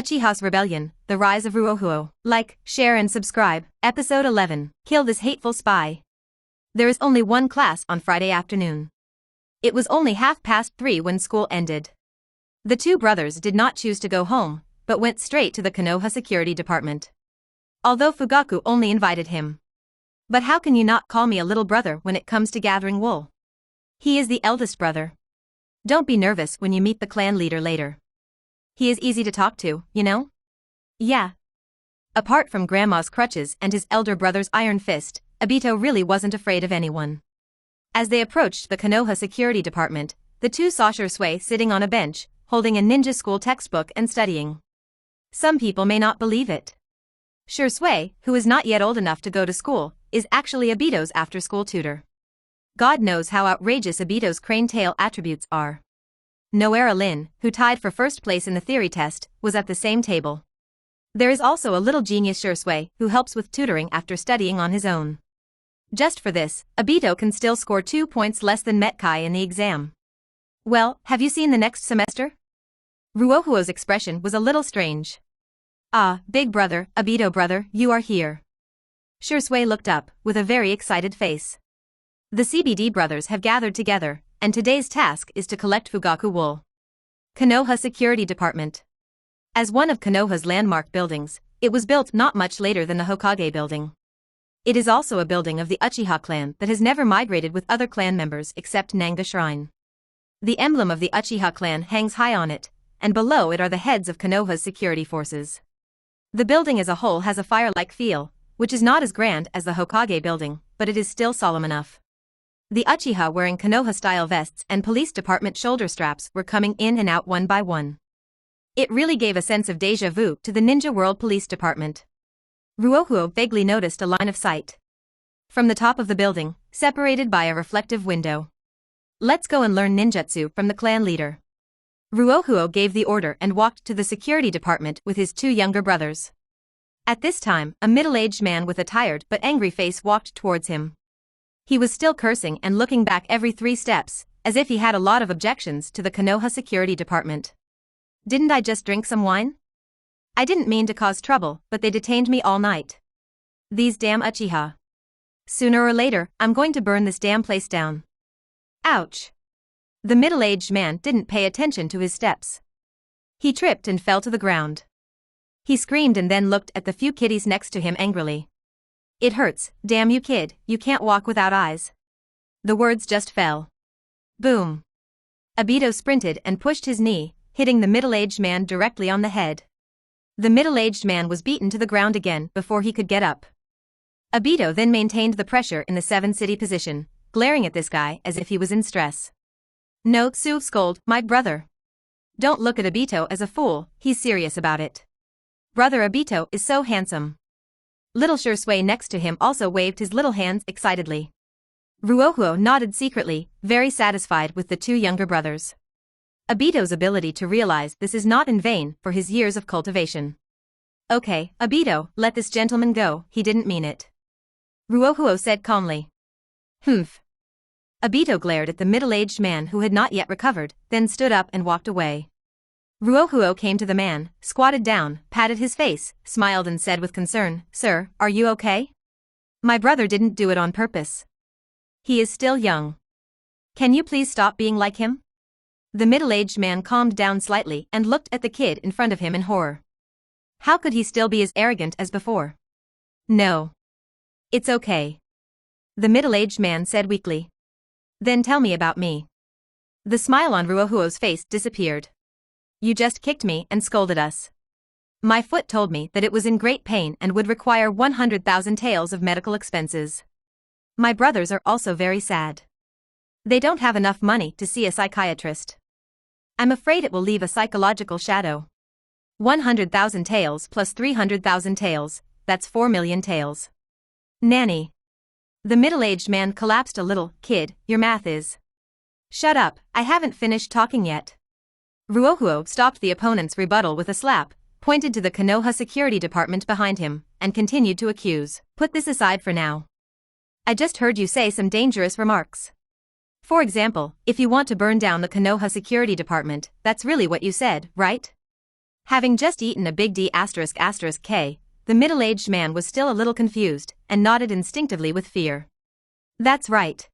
Uchiha's Rebellion, The Rise of Ruohuo. Like, share and subscribe. Episode 11. Kill this hateful spy. There is only one class on Friday afternoon. It was only 3:30 when school ended. The two brothers did not choose to go home, but went straight to the Konoha security department. Although Fugaku only invited him. But how can you not call me a little brother when it comes to gathering wool? He is the eldest brother. Don't be nervous when you meet the clan leader later. He is easy to talk to, you know? Yeah. Apart from Grandma's crutches and his elder brother's iron fist, Obito really wasn't afraid of anyone. As they approached the Konoha security department, the two saw Shursui sitting on a bench, holding a ninja school textbook and studying. Some people may not believe it. Shursui, who is not yet old enough to go to school, is actually Obito's after-school tutor. God knows how outrageous Obito's crane-tail attributes are. Noera Lin, who tied for first place in the theory test, was at the same table. There is also a little genius Shursui, who helps with tutoring after studying on his own. Just for this, Obito can still score 2 points less than Metkai in the exam. Well, have you seen the next semester? Ruohuo's expression was a little strange. Ah, big brother, Obito brother, you are here. Shursui looked up, with a very excited face. The CBD brothers have gathered together, and today's task is to collect Fugaku wool. Konoha Security Department. As one of Konoha's landmark buildings, it was built not much later than the Hokage building. It is also a building of the Uchiha clan that has never migrated with other clan members except Nanga Shrine. The emblem of the Uchiha clan hangs high on it, and below it are the heads of Konoha's security forces. The building as a whole has a fire-like feel, which is not as grand as the Hokage building, but it is still solemn enough. The Uchiha wearing Konoha-style vests and police department shoulder straps were coming in and out one by one. It really gave a sense of déjà vu to the Ninja World Police Department. Ruohuo vaguely noticed a line of sight from the top of the building, separated by a reflective window. Let's go and learn ninjutsu from the clan leader. Ruohuo gave the order and walked to the security department with his two younger brothers. At this time, a middle-aged man with a tired but angry face walked towards him. He was still cursing and looking back every 3 steps, as if he had a lot of objections to the Konoha security department. Didn't I just drink some wine? I didn't mean to cause trouble, but they detained me all night. These damn Uchiha. Sooner or later, I'm going to burn this damn place down. Ouch. The middle-aged man didn't pay attention to his steps. He tripped and fell to the ground. He screamed and then looked at the few kiddies next to him angrily. It hurts, damn you kid, you can't walk without eyes. The words just fell. Boom. Obito sprinted and pushed his knee, hitting the middle-aged man directly on the head. The middle-aged man was beaten to the ground again before he could get up. Obito then maintained the pressure in the 7-city position, glaring at this guy as if he was in stress. No, scold, my brother. Don't look at Obito as a fool, he's serious about it. Brother Obito is so handsome. Little Shursui next to him also waved his little hands excitedly. Ruohuo nodded secretly, very satisfied with the two younger brothers. Obito's ability to realize this is not in vain for his years of cultivation. Okay, Obito, let this gentleman go, he didn't mean it. Ruohuo said calmly. Humph. Obito glared at the middle-aged man who had not yet recovered, then stood up and walked away. Ruohuo came to the man, squatted down, patted his face, smiled and said with concern, Sir, are you okay? My brother didn't do it on purpose. He is still young. Can you please stop being like him? The middle-aged man calmed down slightly and looked at the kid in front of him in horror. How could he still be as arrogant as before? No. It's okay. The middle-aged man said weakly. Then tell me about me. The smile on Ruohuo's face disappeared. You just kicked me and scolded us. My foot told me that it was in great pain and would require 100,000 taels of medical expenses. My brothers are also very sad. They don't have enough money to see a psychiatrist. I'm afraid it will leave a psychological shadow. 100,000 taels plus 300,000 taels, that's 4 million taels. Nanny. The middle-aged man collapsed a little. Kid, your math is. Shut up, I haven't finished talking yet. Ruohuo stopped the opponent's rebuttal with a slap, pointed to the Konoha security department behind him, and continued to accuse. Put this aside for now. I just heard you say some dangerous remarks. For example, if you want to burn down the Konoha security department, that's really what you said, right? Having just eaten a big D***K, the middle-aged man was still a little confused and nodded instinctively with fear. That's right.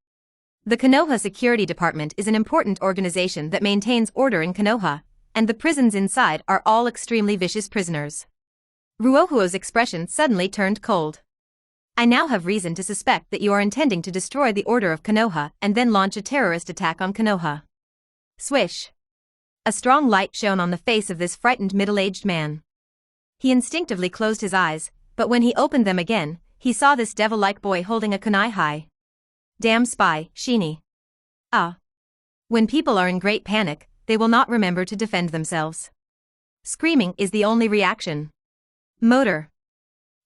The Konoha Security Department is an important organization that maintains order in Konoha, and the prisons inside are all extremely vicious prisoners. Ruohuo's expression suddenly turned cold. I now have reason to suspect that you are intending to destroy the order of Konoha and then launch a terrorist attack on Konoha. Swish. A strong light shone on the face of this frightened middle-aged man. He instinctively closed his eyes, but when he opened them again, he saw this devil-like boy holding a kunai high. Damn spy, Shini. Ah. When people are in great panic, they will not remember to defend themselves. Screaming is the only reaction. Motor.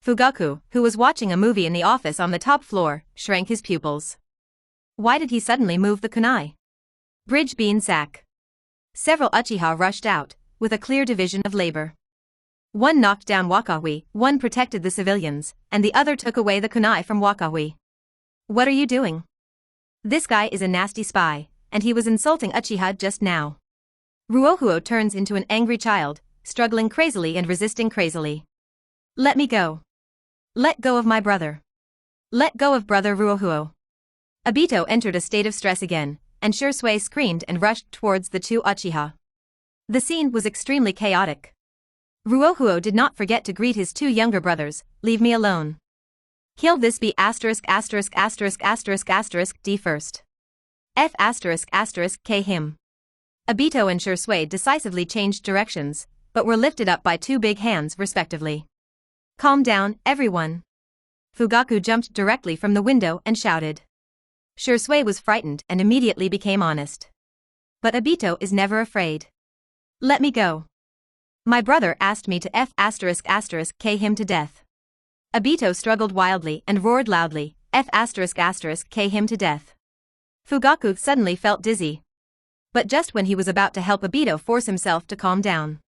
Fugaku, who was watching a movie in the office on the top floor, shrank his pupils. Why did he suddenly move the kunai? Bridge bean sack. Several Uchiha rushed out, with a clear division of labor. One knocked down Wakawi, one protected the civilians, and the other took away the kunai from Wakawi. What are you doing? This guy is a nasty spy, and he was insulting Uchiha just now. Ruohuo turns into an angry child, struggling crazily and resisting crazily. Let me go. Let go of my brother. Let go of brother Ruohuo. Obito entered a state of stress again, and Shursui screamed and rushed towards the two Uchiha. The scene was extremely chaotic. Ruohuo did not forget to greet his two younger brothers, leave me alone. Kill this B**************** D first. F***** K him. Obito and Shursui decisively changed directions, but were lifted up by two big hands respectively. Calm down, everyone. Fugaku jumped directly from the window and shouted. Shursui was frightened and immediately became honest. But Obito is never afraid. Let me go. My brother asked me to F***K him to death. Obito struggled wildly and roared loudly, F***K him to death. Fugaku suddenly felt dizzy. But just when he was about to help Obito force himself to calm down.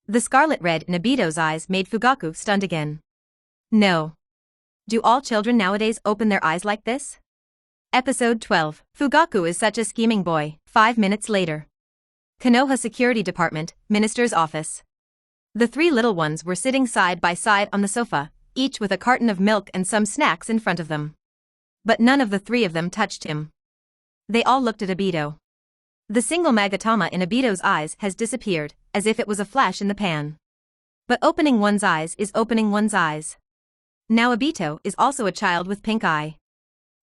The scarlet red in Obito's eyes made Fugaku stunned again. No. Do all children nowadays open their eyes like this? Episode 12. Fugaku is such a scheming boy. 5 minutes later. Konoha Security Department, Minister's Office. The three little ones were sitting side by side on the sofa, each with a carton of milk and some snacks in front of them. But none of the three of them touched him. They all looked at Obito. The single Magatama in Obito's eyes has disappeared, as if it was a flash in the pan. But opening one's eyes is opening one's eyes. Now Obito is also a child with pink eye.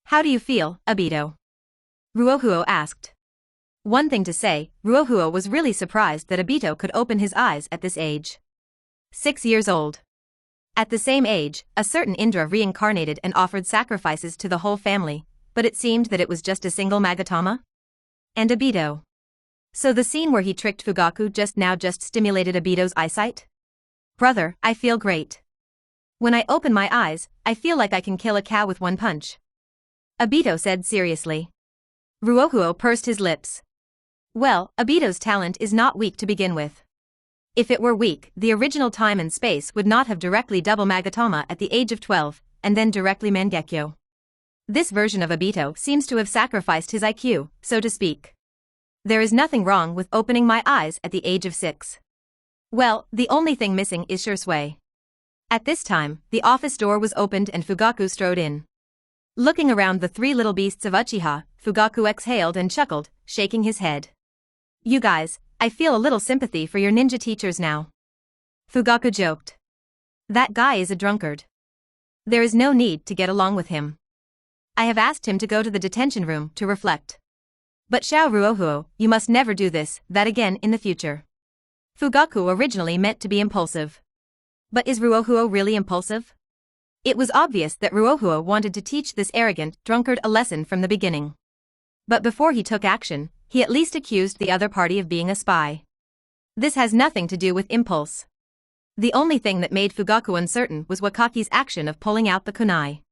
How do you feel, Obito? Ruohuo asked. One thing to say, Ruohuo was really surprised that Obito could open his eyes at this age. 6 years old. At the same age, a certain Indra reincarnated and offered sacrifices to the whole family, but it seemed that it was just a single Magatama? And Obito. So the scene where he tricked Fugaku just now just stimulated Obito's eyesight? Brother, I feel great. When I open my eyes, I feel like I can kill a cow with one punch. Obito said seriously. Ruohuo pursed his lips. Well, Obito's talent is not weak to begin with. If it were weak, the original time and space would not have directly double Magatama at the age of 12, and then directly Mangekyo. This version of Obito seems to have sacrificed his IQ, so to speak. There is nothing wrong with opening my eyes at the age of 6. Well, the only thing missing is Shursui. At this time, the office door was opened and Fugaku strode in. Looking around the three little beasts of Uchiha, Fugaku exhaled and chuckled, shaking his head. You guys, I feel a little sympathy for your ninja teachers now. Fugaku joked. That guy is a drunkard. There is no need to get along with him. I have asked him to go to the detention room to reflect. But Xiao Ruohuo, you must never do that again in the future. Fugaku originally meant to be impulsive. But is Ruohuo really impulsive? It was obvious that Ruohuo wanted to teach this arrogant drunkard a lesson from the beginning. But before he took action, he at least accused the other party of being a spy. This has nothing to do with impulse. The only thing that made Fugaku uncertain was Wakaki's action of pulling out the kunai.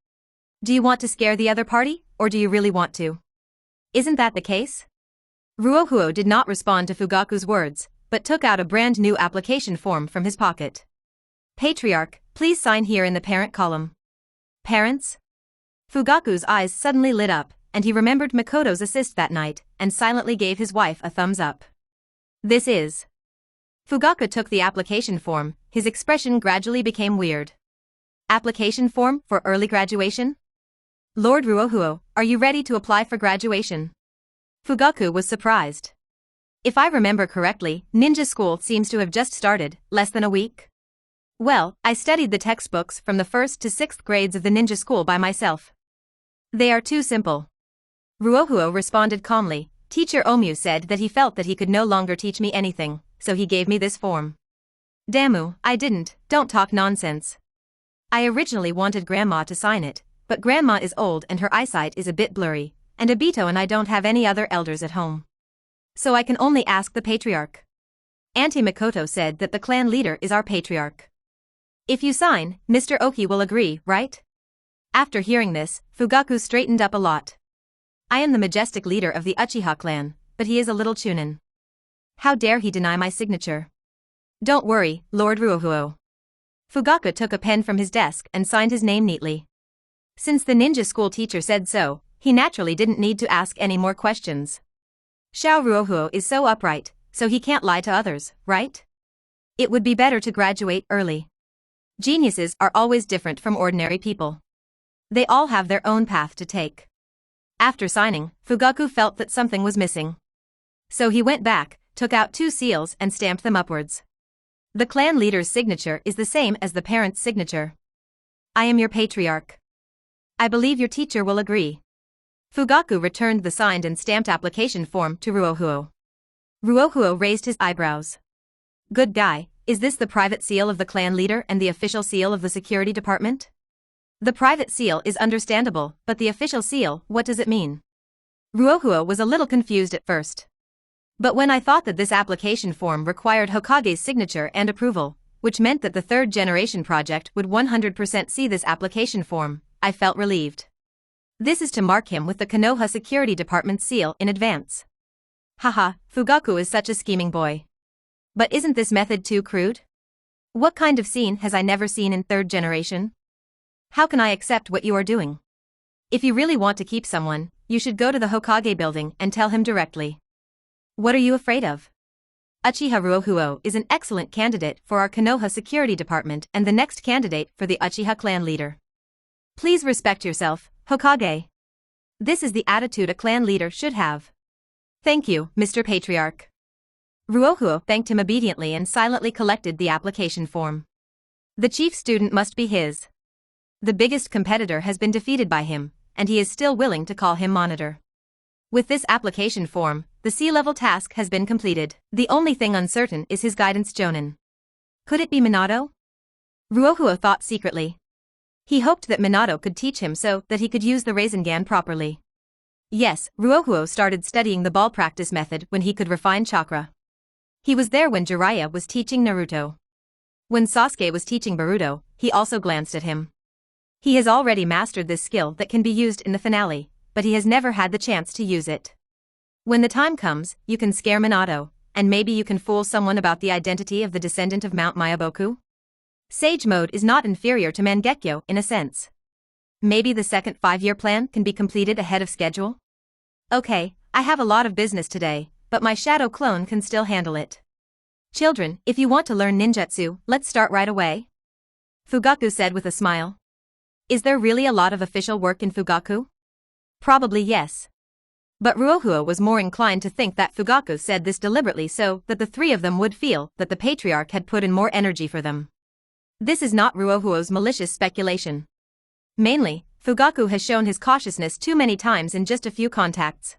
Do you want to scare the other party, or do you really want to? Isn't that the case? Ruohuo did not respond to Fugaku's words, but took out a brand new application form from his pocket. Patriarch, please sign here in the parent column. Parents? Fugaku's eyes suddenly lit up, and he remembered Makoto's assist that night, and silently gave his wife a thumbs up. This is Fugaku took the application form, his expression gradually became weird. Application form for early graduation? Lord Ruohuo, are you ready to apply for graduation? Fugaku was surprised. If I remember correctly, ninja school seems to have just started, less than a week. Well, I studied the textbooks from the 1st to 6th grades of the ninja school by myself. They are too simple. Ruohuo responded calmly. Teacher Omu said that he felt that he could no longer teach me anything, so he gave me this form. Damu, I didn't, don't talk nonsense. I originally wanted Grandma to sign it, but Grandma is old and her eyesight is a bit blurry, and Obito and I don't have any other elders at home. So I can only ask the patriarch. Auntie Mikoto said that the clan leader is our patriarch. If you sign, Mr. Oki will agree, right? After hearing this, Fugaku straightened up a lot. I am the majestic leader of the Uchiha clan, but he is a little chunin. How dare he deny my signature? Don't worry, Lord Ruohuo. Fugaku took a pen from his desk and signed his name neatly. Since the ninja school teacher said so, he naturally didn't need to ask any more questions. Xiao Ruohuo is so upright, so he can't lie to others, right? It would be better to graduate early. Geniuses are always different from ordinary people. They all have their own path to take. After signing, Fugaku felt that something was missing. So he went back, took out 2 seals and stamped them upwards. The clan leader's signature is the same as the parent's signature. I am your patriarch. I believe your teacher will agree. Fugaku returned the signed and stamped application form to Ruohuo. Ruohuo raised his eyebrows. Good guy, is this the private seal of the clan leader and the official seal of the security department? The private seal is understandable, but the official seal, what does it mean? Ruohuo was a little confused at first. But when I thought that this application form required Hokage's signature and approval, which meant that the 3rd generation project would 100% see this application form, I felt relieved. This is to mark him with the Konoha Security Department seal in advance. Haha, Fugaku is such a scheming boy. But isn't this method too crude? What kind of scene has I never seen in 3rd generation? How can I accept what you are doing? If you really want to keep someone, you should go to the Hokage building and tell him directly. What are you afraid of? Uchiha Ruohuo is an excellent candidate for our Konoha Security Department and the next candidate for the Uchiha clan leader. Please respect yourself, Hokage. This is the attitude a clan leader should have. Thank you, Mr. Patriarch. Ruohuo thanked him obediently and silently collected the application form. The chief student must be his. The biggest competitor has been defeated by him, and he is still willing to call him monitor. With this application form, the C-level task has been completed. The only thing uncertain is his guidance jonin. Could it be Minato? Ruohuo thought secretly. He hoped that Minato could teach him so that he could use the Rasengan properly. Yes, Ruohuo started studying the ball practice method when he could refine chakra. He was there when Jiraiya was teaching Naruto. When Sasuke was teaching Boruto, he also glanced at him. He has already mastered this skill that can be used in the finale, but he has never had the chance to use it. When the time comes, you can scare Minato, and maybe you can fool someone about the identity of the descendant of Mount Mayaboku. Sage mode is not inferior to Mangekyo in a sense. Maybe the second 5-year plan can be completed ahead of schedule? Okay, I have a lot of business today, but my shadow clone can still handle it. Children, if you want to learn ninjutsu, let's start right away. Fugaku said with a smile. Is there really a lot of official work in Fugaku? Probably yes. But Ruohuo was more inclined to think that Fugaku said this deliberately so that the 3 of them would feel that the patriarch had put in more energy for them. This is not Ruohuo's malicious speculation. Mainly, Fugaku has shown his cautiousness too many times in just a few contacts.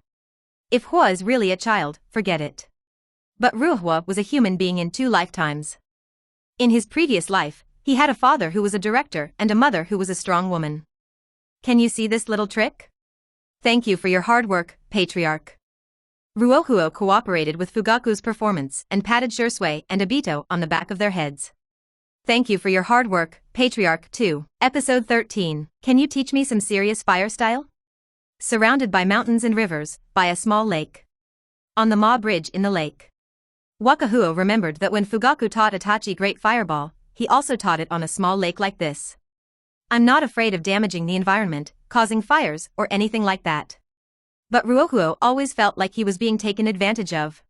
If Hua is really a child, forget it. But Ruohuo was a human being in 2 lifetimes. In his previous life, he had a father who was a director and a mother who was a strong woman. Can you see this little trick? Thank you for your hard work, Patriarch. Ruohuo cooperated with Fugaku's performance and patted Shursui and Obito on the back of their heads. Thank you for your hard work, Patriarch 2. Episode 13. Can you teach me some serious fire style? Surrounded by mountains and rivers, by a small lake. On the Ma Bridge in the lake. Wakahuo remembered that when Fugaku taught Itachi Great Fireball, he also taught it on a small lake like this. I'm not afraid of damaging the environment, causing fires, or anything like that. But Ruohuo always felt like he was being taken advantage of.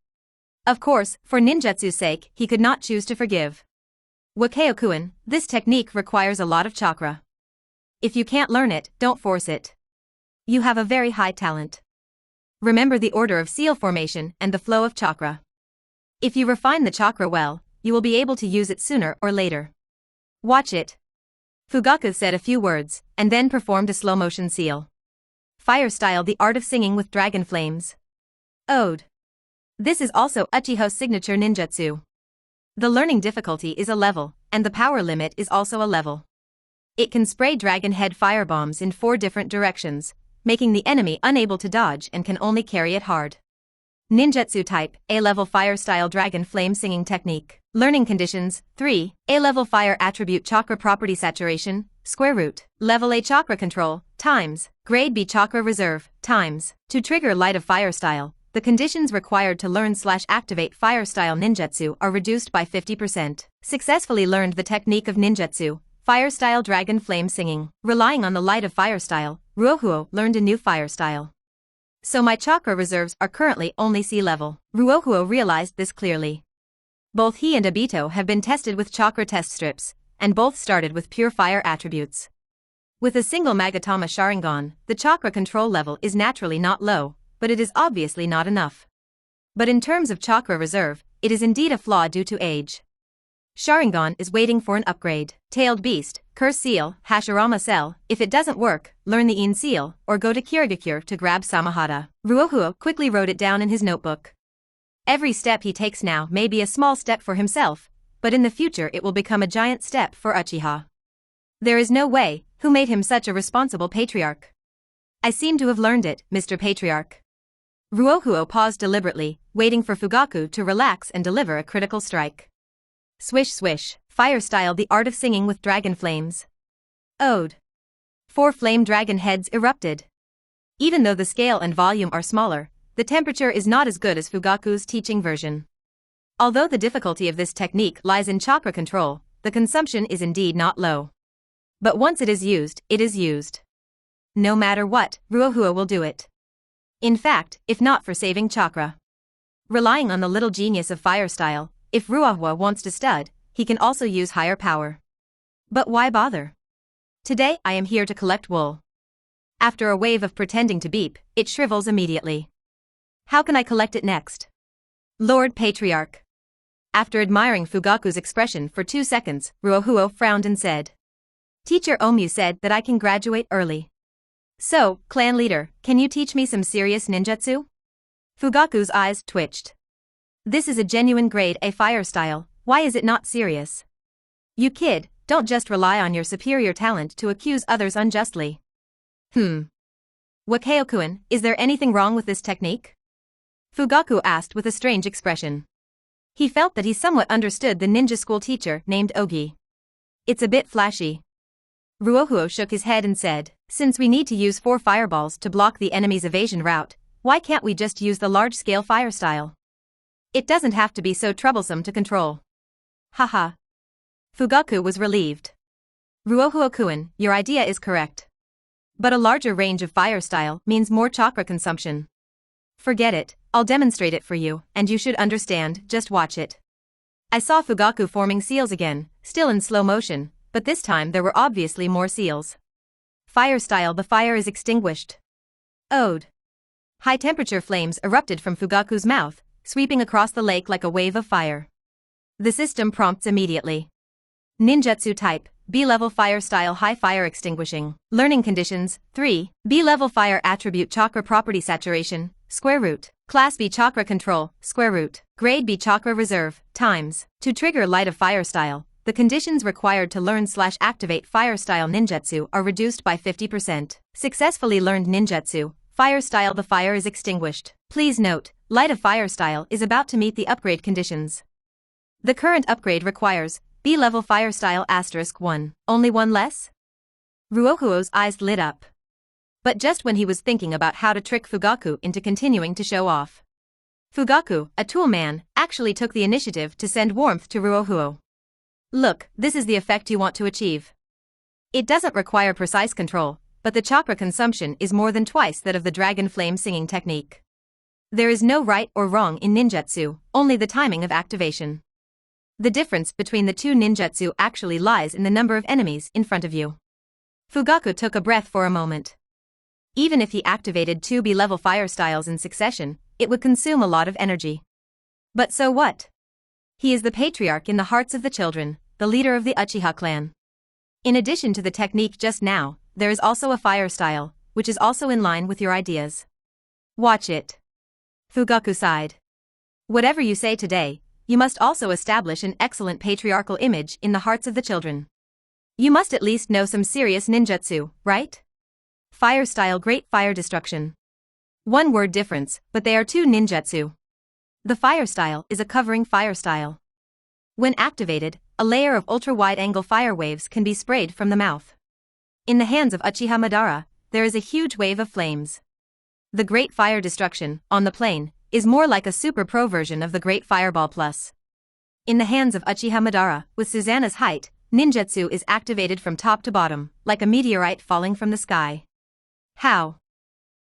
Of course, for ninjutsu's sake, he could not choose to forgive. Wakeo-kun, this technique requires a lot of chakra. If you can't learn it, don't force it. You have a very high talent. Remember the order of seal formation and the flow of chakra. If you refine the chakra well, you will be able to use it sooner or later. Watch it. Fugaku said a few words, and then performed a slow-motion seal. Fire style: the art of singing with dragon flames. Ode. This is also Uchiha's signature ninjutsu. The learning difficulty is a level, and the power limit is also a level. It can spray dragon head firebombs in 4 different directions, making the enemy unable to dodge and can only carry it hard. Ninjutsu type: A-level fire style dragon flame singing technique. Learning conditions: 3. A-level fire attribute chakra property saturation, square root. Level A chakra control, times. Grade B chakra reserve, times. To trigger light of fire style, the conditions required to learn/activate fire style ninjutsu are reduced by 50%. Successfully learned the technique of ninjutsu, fire style dragon flame singing. Relying on the light of fire style, Ruohuo learned a new fire style. So my chakra reserves are currently only sea level. Ruohuo realized this clearly. Both he and Obito have been tested with chakra test strips, and both started with pure fire attributes. With a single Magatama Sharingan, the chakra control level is naturally not low, but it is obviously not enough. But in terms of chakra reserve, it is indeed a flaw due to age. Sharingan is waiting for an upgrade. Tailed Beast, Curse Seal, Hashirama Cell. If it doesn't work, learn the In Seal, or go to Kirigakure to grab Samahata. Ruohuo quickly wrote it down in his notebook. Every step he takes now may be a small step for himself, but in the future it will become a giant step for Uchiha. There is no way. Who made him such a responsible patriarch? I seem to have learned it, Mr. Patriarch. Ruohuo paused deliberately, waiting for Fugaku to relax and deliver a critical strike. Swish swish, fire style: the art of singing with dragon flames. Ode. 4 flame dragon heads erupted. Even though the scale and volume are smaller, the temperature is not as good as Fugaku's teaching version. Although the difficulty of this technique lies in chakra control, the consumption is indeed not low. But once it is used, it is used. No matter what, Ruohuo will do it. In fact, if not for saving chakra. Relying on the little genius of fire style, if Ruohuo wants to stud, he can also use higher power. But why bother? Today I am here to collect wool. After a wave of pretending to beep, it shrivels immediately. How can I collect it next? Lord Patriarch. After admiring Fugaku's expression for 2 seconds, Ruohuo frowned and said. Teacher Omu said that I can graduate early. So, clan leader, can you teach me some serious ninjutsu? Fugaku's eyes twitched. This is a genuine grade A fire style, why is it not serious? You kid, don't just rely on your superior talent to accuse others unjustly. Wakeo-kun, is there anything wrong with this technique? Fugaku asked with a strange expression. He felt that he somewhat understood the ninja school teacher named Ogi. It's a bit flashy. Ruohuo shook his head and said, since we need to use 4 fireballs to block the enemy's evasion route, why can't we just use the large-scale fire style? It doesn't have to be so troublesome to control. Haha. Fugaku was relieved. Ruohuo-kun, your idea is correct. But a larger range of fire style means more chakra consumption. Forget it, I'll demonstrate it for you, and you should understand, just watch it. I saw Fugaku forming seals again, still in slow motion, but this time there were obviously more seals. Fire style: the fire is extinguished. Ode. High-temperature flames erupted from Fugaku's mouth, sweeping across the lake like a wave of fire. The system prompts immediately. Ninjutsu type: B-level fire style, high fire extinguishing. Learning conditions: 3. B-level fire attribute chakra property saturation, square root. Class B chakra control, square root. Grade B chakra reserve, times. To trigger light of fire style, the conditions required to learn/activate fire style ninjutsu are reduced by 50%. Successfully learned ninjutsu, fire style: the fire is extinguished. Please note, light of fire style is about to meet the upgrade conditions. The current upgrade requires B-level fire style *1. Only one less? Ruohuo's eyes lit up. But just when he was thinking about how to trick Fugaku into continuing to show off. Fugaku, a tool man, actually took the initiative to send warmth to Ruohuo. Look, this is the effect you want to achieve. It doesn't require precise control, but the chakra consumption is more than twice that of the dragon flame singing technique. There is no right or wrong in ninjutsu, only the timing of activation. The difference between the two ninjutsu actually lies in the number of enemies in front of you. Fugaku took a breath for a moment. Even if he activated 2 B-level fire styles in succession, it would consume a lot of energy. But so what? He is the patriarch in the hearts of the children, the leader of the Uchiha clan. In addition to the technique just now, there is also a fire style, which is also in line with your ideas. Watch it. Fugaku sighed. Whatever you say today, you must also establish an excellent patriarchal image in the hearts of the children. You must at least know some serious ninjutsu, right? Fire style, great fire destruction. One word difference, but they are two ninjutsu. The fire style is a covering fire style. When activated, a layer of ultra-wide-angle fire waves can be sprayed from the mouth. In the hands of Uchiha Madara, there is a huge wave of flames. The Great Fire Destruction, on the plane, is more like a super pro version of the Great Fireball Plus. In the hands of Uchiha Madara, with Susanna's height, ninjutsu is activated from top to bottom, like a meteorite falling from the sky. How?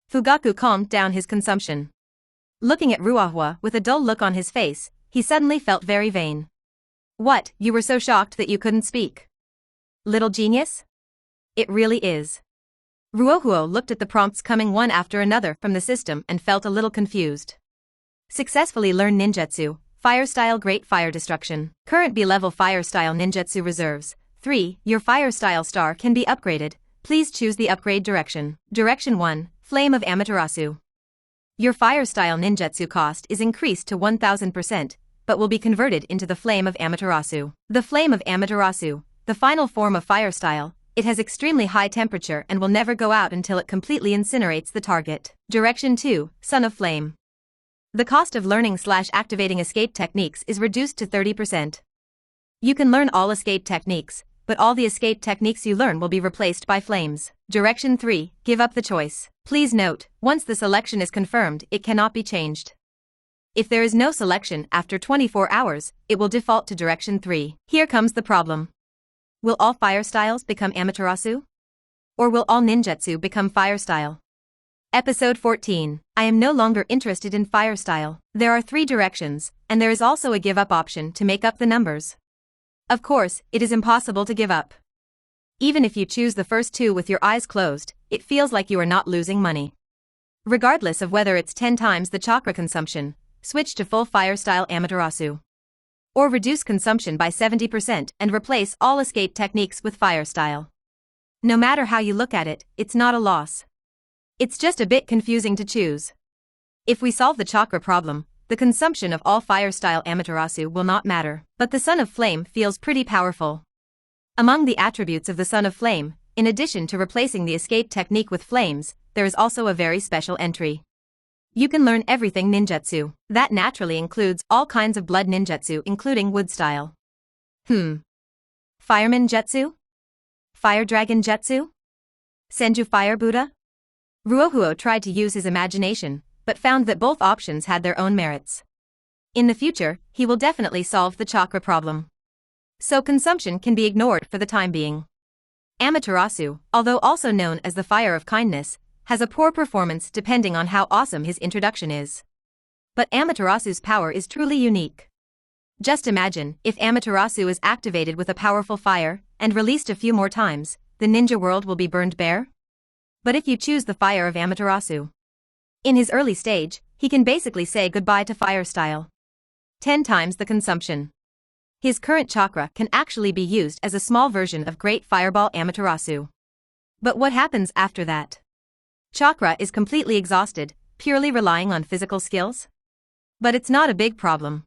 Fugaku calmed down his consumption. Looking at Ruohuo with a dull look on his face, he suddenly felt very vain. What, you were so shocked that you couldn't speak? Little genius? It really is. Ruohuo looked at the prompts coming one after another from the system and felt a little confused. Successfully learn ninjutsu, fire style, great fire destruction. Current B-level fire style ninjutsu reserves. 3. Your fire style star can be upgraded. Please choose the upgrade direction. Direction 1, Flame of Amaterasu. Your fire style ninjutsu cost is increased to 1000%, but will be converted into the Flame of Amaterasu. The Flame of Amaterasu, the final form of fire style, it has extremely high temperature and will never go out until it completely incinerates the target. Direction 2, Son of Flame. The cost of learning/activating escape techniques is reduced to 30%. You can learn all escape techniques, but all the escape techniques you learn will be replaced by flames. Direction 3, Give up the choice. Please note, once the selection is confirmed, it cannot be changed. If there is no selection after 24 hours, it will default to Direction 3. Here comes the problem. Will all fire styles become Amaterasu? Or will all ninjutsu become fire style? Episode 14. I am no longer interested in fire style. There are 3 directions, and there is also a give up option to make up the numbers. Of course, it is impossible to give up. Even if you choose the first 2 with your eyes closed, it feels like you are not losing money. Regardless of whether it's 10 times the chakra consumption, switch to full fire style Amaterasu. Or reduce consumption by 70% and replace all escape techniques with fire style. No matter how you look at it, it's not a loss. It's just a bit confusing to choose. If we solve the chakra problem, the consumption of all fire style Amaterasu will not matter. But the Son of Flame feels pretty powerful. Among the attributes of the Son of Flame, in addition to replacing the escape technique with flames, there is also a very special entry. You can learn everything ninjutsu. That naturally includes all kinds of blood ninjutsu including wood style. Fireman jutsu? Fire dragon jutsu? Senju fire Buddha? Ruohuo tried to use his imagination, but found that both options had their own merits. In the future, he will definitely solve the chakra problem. So consumption can be ignored for the time being. Amaterasu, although also known as the Fire of Kindness, has a poor performance depending on how awesome his introduction is. But Amaterasu's power is truly unique. Just imagine, if Amaterasu is activated with a powerful fire, and released a few more times, the ninja world will be burned bare? But if you choose the Fire of Amaterasu, in his early stage, he can basically say goodbye to fire style. 10 times the consumption. His current chakra can actually be used as a small version of Great Fireball Amaterasu. But what happens after that? Chakra is completely exhausted, purely relying on physical skills? But it's not a big problem.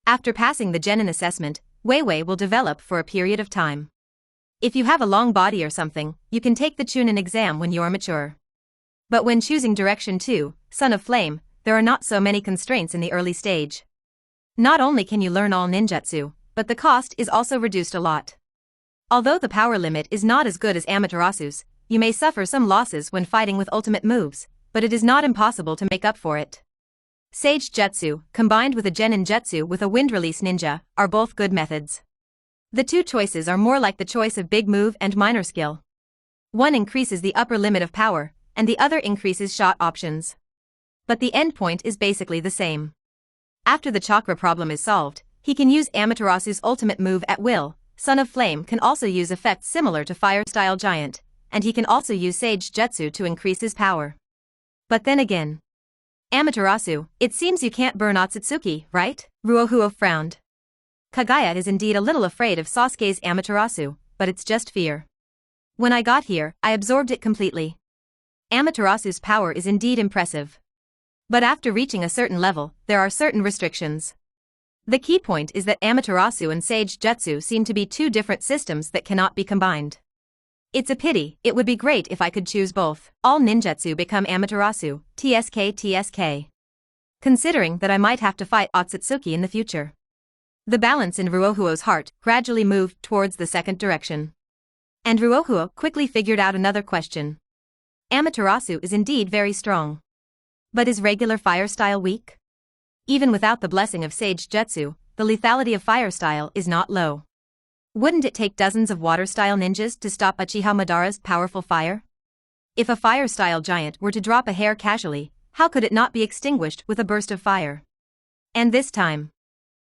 After passing the Genin assessment, Weiwei will develop for a period of time. If you have a long body or something, you can take the Chunin exam when you are mature. But when choosing Direction 2, Son of Flame, there are not so many constraints in the early stage. Not only can you learn all ninjutsu, but the cost is also reduced a lot. Although the power limit is not as good as Amaterasu's, you may suffer some losses when fighting with ultimate moves, but it is not impossible to make up for it. Sage Jutsu, combined with a Genin Jutsu with a Wind Release Ninja, are both good methods. The 2 choices are more like the choice of big move and minor skill. One increases the upper limit of power, and the other increases shot options. But the endpoint is basically the same. After the chakra problem is solved, he can use Amaterasu's ultimate move at will. Son of Flame can also use effects similar to Fire-style Giant, and he can also use Sage Jutsu to increase his power. But then again, Amaterasu, it seems you can't burn Otsutsuki, right? Ruohuo frowned. Kagaya is indeed a little afraid of Sasuke's Amaterasu, but it's just fear. When I got here, I absorbed it completely. Amaterasu's power is indeed impressive. But after reaching a certain level, there are certain restrictions. The key point is that Amaterasu and Sage Jutsu seem to be two different systems that cannot be combined. It's a pity. It would be great if I could choose both. All ninjutsu become Amaterasu, TSK. Considering that I might have to fight Otsutsuki in the future. The balance in Ruohuo's heart gradually moved towards the second direction. And Ruohuo quickly figured out another question. Amaterasu is indeed very strong. But is regular fire style weak? Even without the blessing of Sage Jutsu, the lethality of fire style is not low. Wouldn't it take dozens of water-style ninjas to stop Uchiha Madara's powerful fire? If a fire-style giant were to drop a hair casually, how could it not be extinguished with a burst of fire? And this time,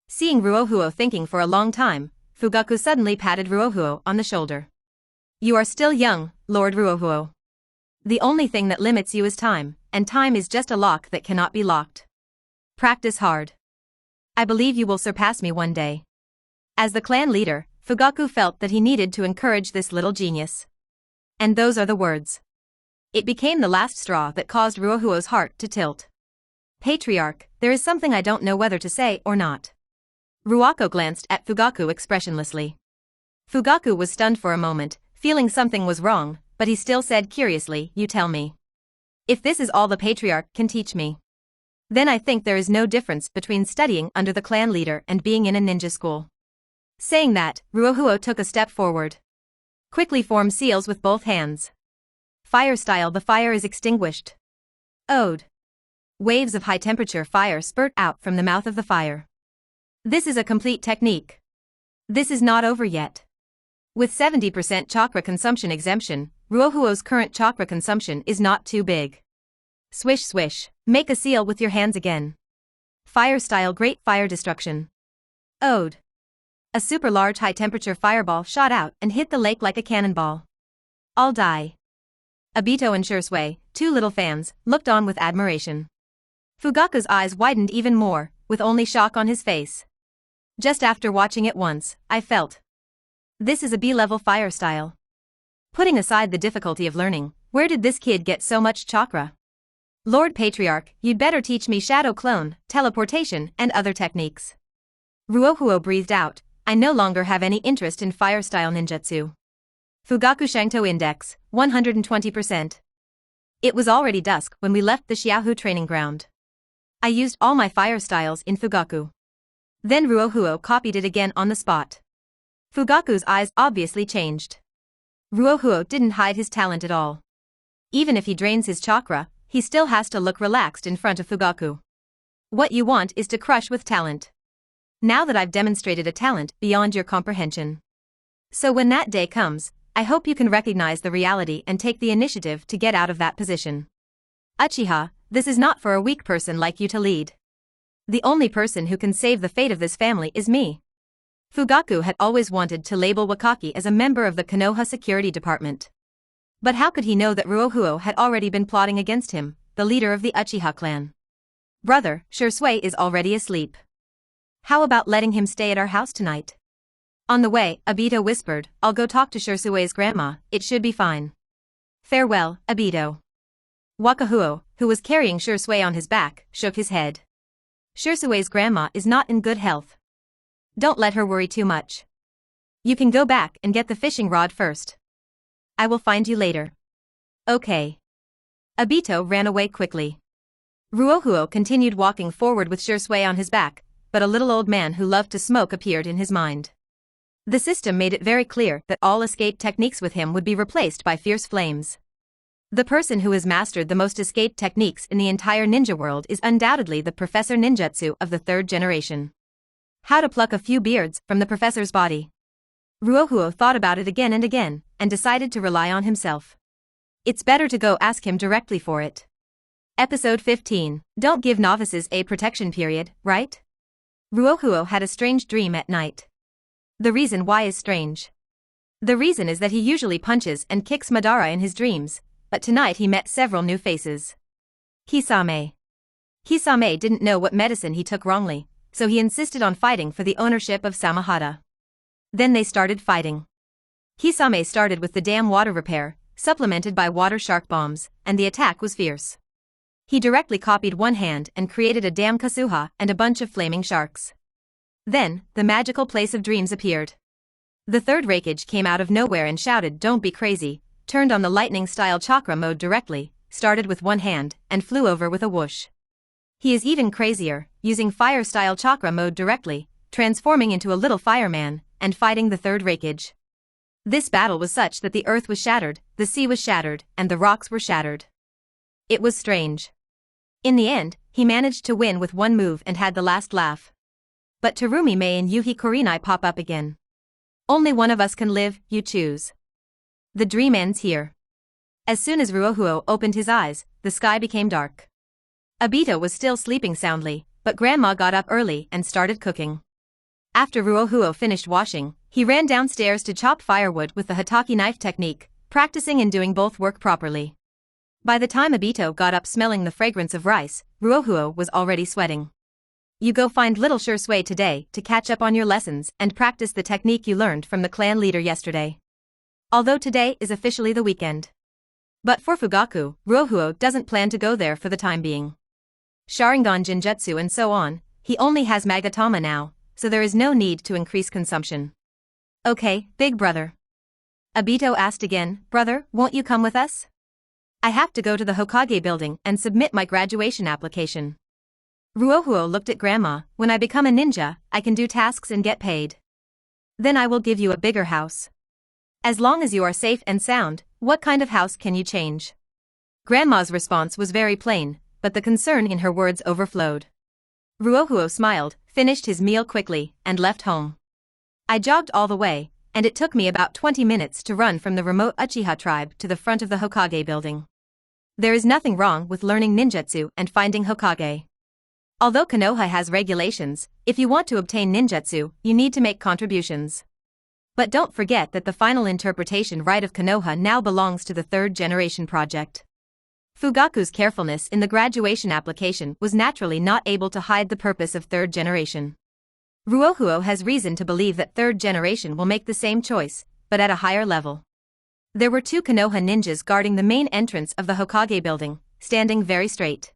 seeing Ruohuo thinking for a long time, Fugaku suddenly patted Ruohuo on the shoulder. You are still young, Lord Ruohuo. The only thing that limits you is time, and time is just a lock that cannot be locked. Practice hard. I believe you will surpass me one day. As the clan leader, Fugaku felt that he needed to encourage this little genius. And those are the words. It became the last straw that caused Ruohuo's heart to tilt. Patriarch, there is something I don't know whether to say or not. Ruohuo glanced at Fugaku expressionlessly. Fugaku was stunned for a moment, feeling something was wrong, but he still said curiously, you tell me. If this is all the Patriarch can teach me, then I think there is no difference between studying under the clan leader and being in a ninja school. Saying that, Ruohuo took a step forward. Quickly form seals with both hands. Fire style, the fire is extinguished. Ode. Waves of high-temperature fire spurt out from the mouth of the fire. This is a complete technique. This is not over yet. With 70% chakra consumption exemption, Ruohuo's current chakra consumption is not too big. Swish swish, make a seal with your hands again. Fire style, great fire destruction. Ode. A super large high-temperature fireball shot out and hit the lake like a cannonball. All die. Obito and Shursui, two little fans, looked on with admiration. Fugaku's eyes widened even more, with only shock on his face. Just after watching it once, I felt. This is a B-level fire style. Putting aside the difficulty of learning, where did this kid get so much chakra? Lord Patriarch, you'd better teach me shadow clone, teleportation, and other techniques. Ruohuo breathed out. I no longer have any interest in fire-style ninjutsu. Fugaku Shangto Index, 120%. It was already dusk when we left the Xiaohu training ground. I used all my fire styles in Fugaku. Then Ruohuo copied it again on the spot. Fugaku's eyes obviously changed. Ruohuo didn't hide his talent at all. Even if he drains his chakra, he still has to look relaxed in front of Fugaku. What you want is to crush with talent. Now that I've demonstrated a talent beyond your comprehension. So when that day comes, I hope you can recognize the reality and take the initiative to get out of that position. Uchiha, this is not for a weak person like you to lead. The only person who can save the fate of this family is me. Fugaku had always wanted to label Wakaki as a member of the Konoha Security Department. But how could he know that Ruohuo had already been plotting against him, the leader of the Uchiha clan? Brother, Shursui is already asleep. How about letting him stay at our house tonight? On the way, Obito whispered, I'll go talk to Shursue's grandma, it should be fine. Farewell, Obito. Wakahuo, who was carrying Shursui on his back, shook his head. Shursue's grandma is not in good health. Don't let her worry too much. You can go back and get the fishing rod first. I will find you later. Okay. Obito ran away quickly. Ruohuo continued walking forward with Shursui on his back, but a little old man who loved to smoke appeared in his mind. The system made it very clear that all escape techniques with him would be replaced by fierce flames. The person who has mastered the most escape techniques in the entire ninja world is undoubtedly the Professor Ninjutsu of the third generation. How to pluck a few beards from the professor's body. Ruohuo thought about it again and decided to rely on himself. It's better to go ask him directly for it. Episode 15. Don't give novices a protection period, right? Ruohuo had a strange dream at night. The reason why is strange. The reason is that he usually punches and kicks Madara in his dreams, but tonight he met several new faces. Hisame. Hisame didn't know what medicine he took wrongly, so he insisted on fighting for the ownership of Samahata. Then they started fighting. Hisame started with the dam water repair, supplemented by water shark bombs, and the attack was fierce. He directly copied one hand and created a dam Kasuha and a bunch of flaming sharks. Then, the magical place of dreams appeared. The third Raikage came out of nowhere and shouted, "Don't be crazy," turned on the lightning-style chakra mode directly, started with one hand, and flew over with a whoosh. He is even crazier, using fire-style chakra mode directly, transforming into a little fireman, and fighting the third Raikage. This battle was such that the earth was shattered, the sea was shattered, and the rocks were shattered. It was strange. In the end, he managed to win with one move and had the last laugh. But Terumi Mei and Yuhi Kurenai pop up again. Only one of us can live, you choose. The dream ends here. As soon as Ruohuo opened his eyes, the sky became dark. Obito was still sleeping soundly, but Grandma got up early and started cooking. After Ruohuo finished washing, he ran downstairs to chop firewood with the Hataki knife technique, practicing and doing both work properly. By the time Obito got up smelling the fragrance of rice, Ruohuo was already sweating. You go find little Shursui today to catch up on your lessons and practice the technique you learned from the clan leader yesterday. Although today is officially the weekend. But for Fugaku, Ruohuo doesn't plan to go there for the time being. Sharingan Jinjutsu and so on, he only has Magatama now, so there is no need to increase consumption. Okay, big brother. Obito asked again, "Brother, won't you come with us? I have to go to the Hokage building and submit my graduation application." Ruohuo looked at Grandma, "When I become a ninja, I can do tasks and get paid. Then I will give you a bigger house. As long as you are safe and sound, what kind of house can you change?" Grandma's response was very plain, but the concern in her words overflowed. Ruohuo smiled, finished his meal quickly, and left home. "I jogged all the way, and it took me about 20 minutes to run from the remote Uchiha tribe to the front of the Hokage building. There is nothing wrong with learning ninjutsu and finding Hokage. Although Konoha has regulations, if you want to obtain ninjutsu, you need to make contributions. But don't forget that the final interpretation right of Konoha now belongs to the third generation project. Fugaku's carefulness in the graduation application was naturally not able to hide the purpose of third generation. Ruohuo has reason to believe that third generation will make the same choice, but at a higher level. There were two Konoha ninjas guarding the main entrance of the Hokage building, standing very straight.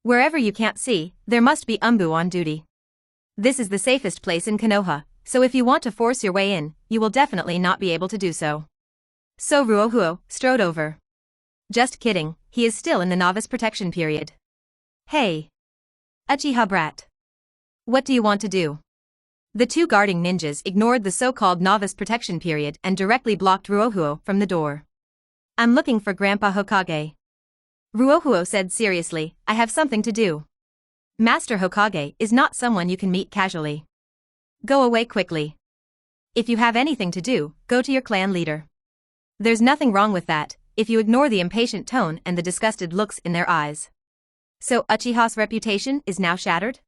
Wherever you can't see, there must be Umbu on duty. This is the safest place in Konoha, so if you want to force your way in, you will definitely not be able to do so. So Ruohuo strode over. Just kidding, he is still in the novice protection period. Hey! Uchiha brat. What do you want to do? The two guarding ninjas ignored the so-called novice protection period and directly blocked Ruohuo from the door. "I'm looking for Grandpa Hokage." Ruohuo said seriously, "I have something to do. Master Hokage is not someone you can meet casually. Go away quickly. If you have anything to do, go to your clan leader." There's nothing wrong with that, if you ignore the impatient tone and the disgusted looks in their eyes. So Uchiha's reputation is now shattered?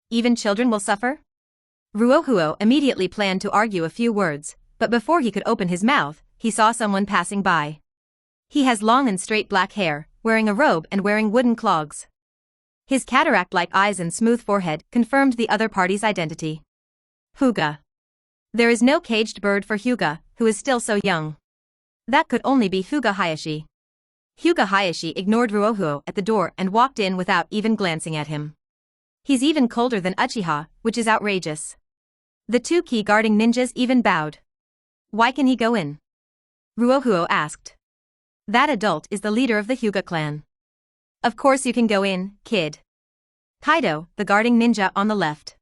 Even children will suffer? Ruohuo immediately planned to argue a few words, but before he could open his mouth, he saw someone passing by. He has long and straight black hair, wearing a robe and wearing wooden clogs. His cataract-like eyes and smooth forehead confirmed the other party's identity. Hyuga. There is no caged bird for Hyuga, who is still so young. That could only be Hyuga Hayashi. Hyuga Hayashi ignored Ruohuo at the door and walked in without even glancing at him. He's even colder than Uchiha, which is outrageous. The two key guarding ninjas even bowed. "Why can he go in?" Ruohuo asked. "That adult is the leader of the Hyuga clan." "Of course you can go in, kid." Kaido, the guarding ninja on the left.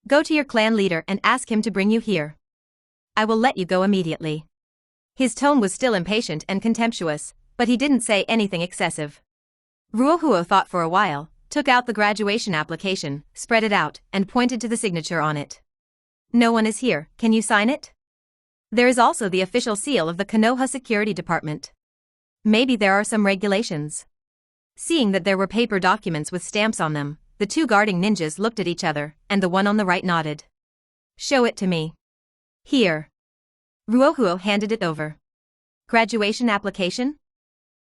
"Go to your clan leader and ask him to bring you here. I will let you go immediately." His tone was still impatient and contemptuous, but he didn't say anything excessive. Ruohuo thought for a while, took out the graduation application, spread it out, and pointed to the signature on it. "No one is here, can you sign it?" There is also the official seal of the Konoha Security Department. Maybe there are some regulations. Seeing that there were paper documents with stamps on them, the two guarding ninjas looked at each other, and the one on the right nodded. Show it to me. Here. Ruohuo handed it over. Graduation application?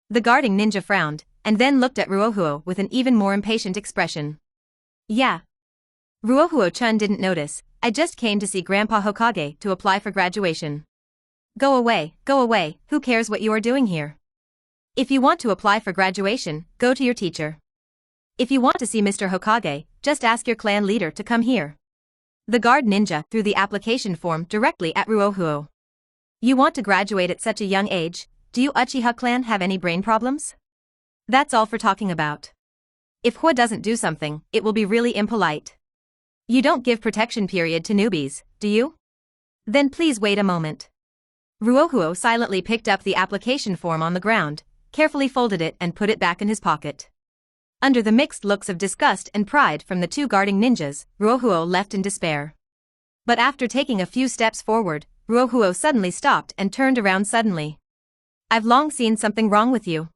The guarding ninja frowned, and then looked at Ruohuo with an even more impatient expression. Yeah. Ruohuo-chun didn't notice, I just came to see Grandpa Hokage to apply for graduation. Go away, who cares what you are doing here? If you want to apply for graduation, go to your teacher. If you want to see Mr. Hokage, just ask your clan leader to come here. The guard ninja threw the application form directly at Ruohuo. You want to graduate at such a young age? Do you Uchiha clan have any brain problems? That's all for talking about. If Hua doesn't do something, it will be really impolite. You don't give protection period to newbies, do you? Then please wait a moment. Ruohuo silently picked up the application form on the ground, carefully folded it and put it back in his pocket. Under the mixed looks of disgust and pride from the two guarding ninjas, Ruohuo left in despair. But after taking a few steps forward, Ruohuo suddenly stopped and turned around suddenly. I've long seen something wrong with you.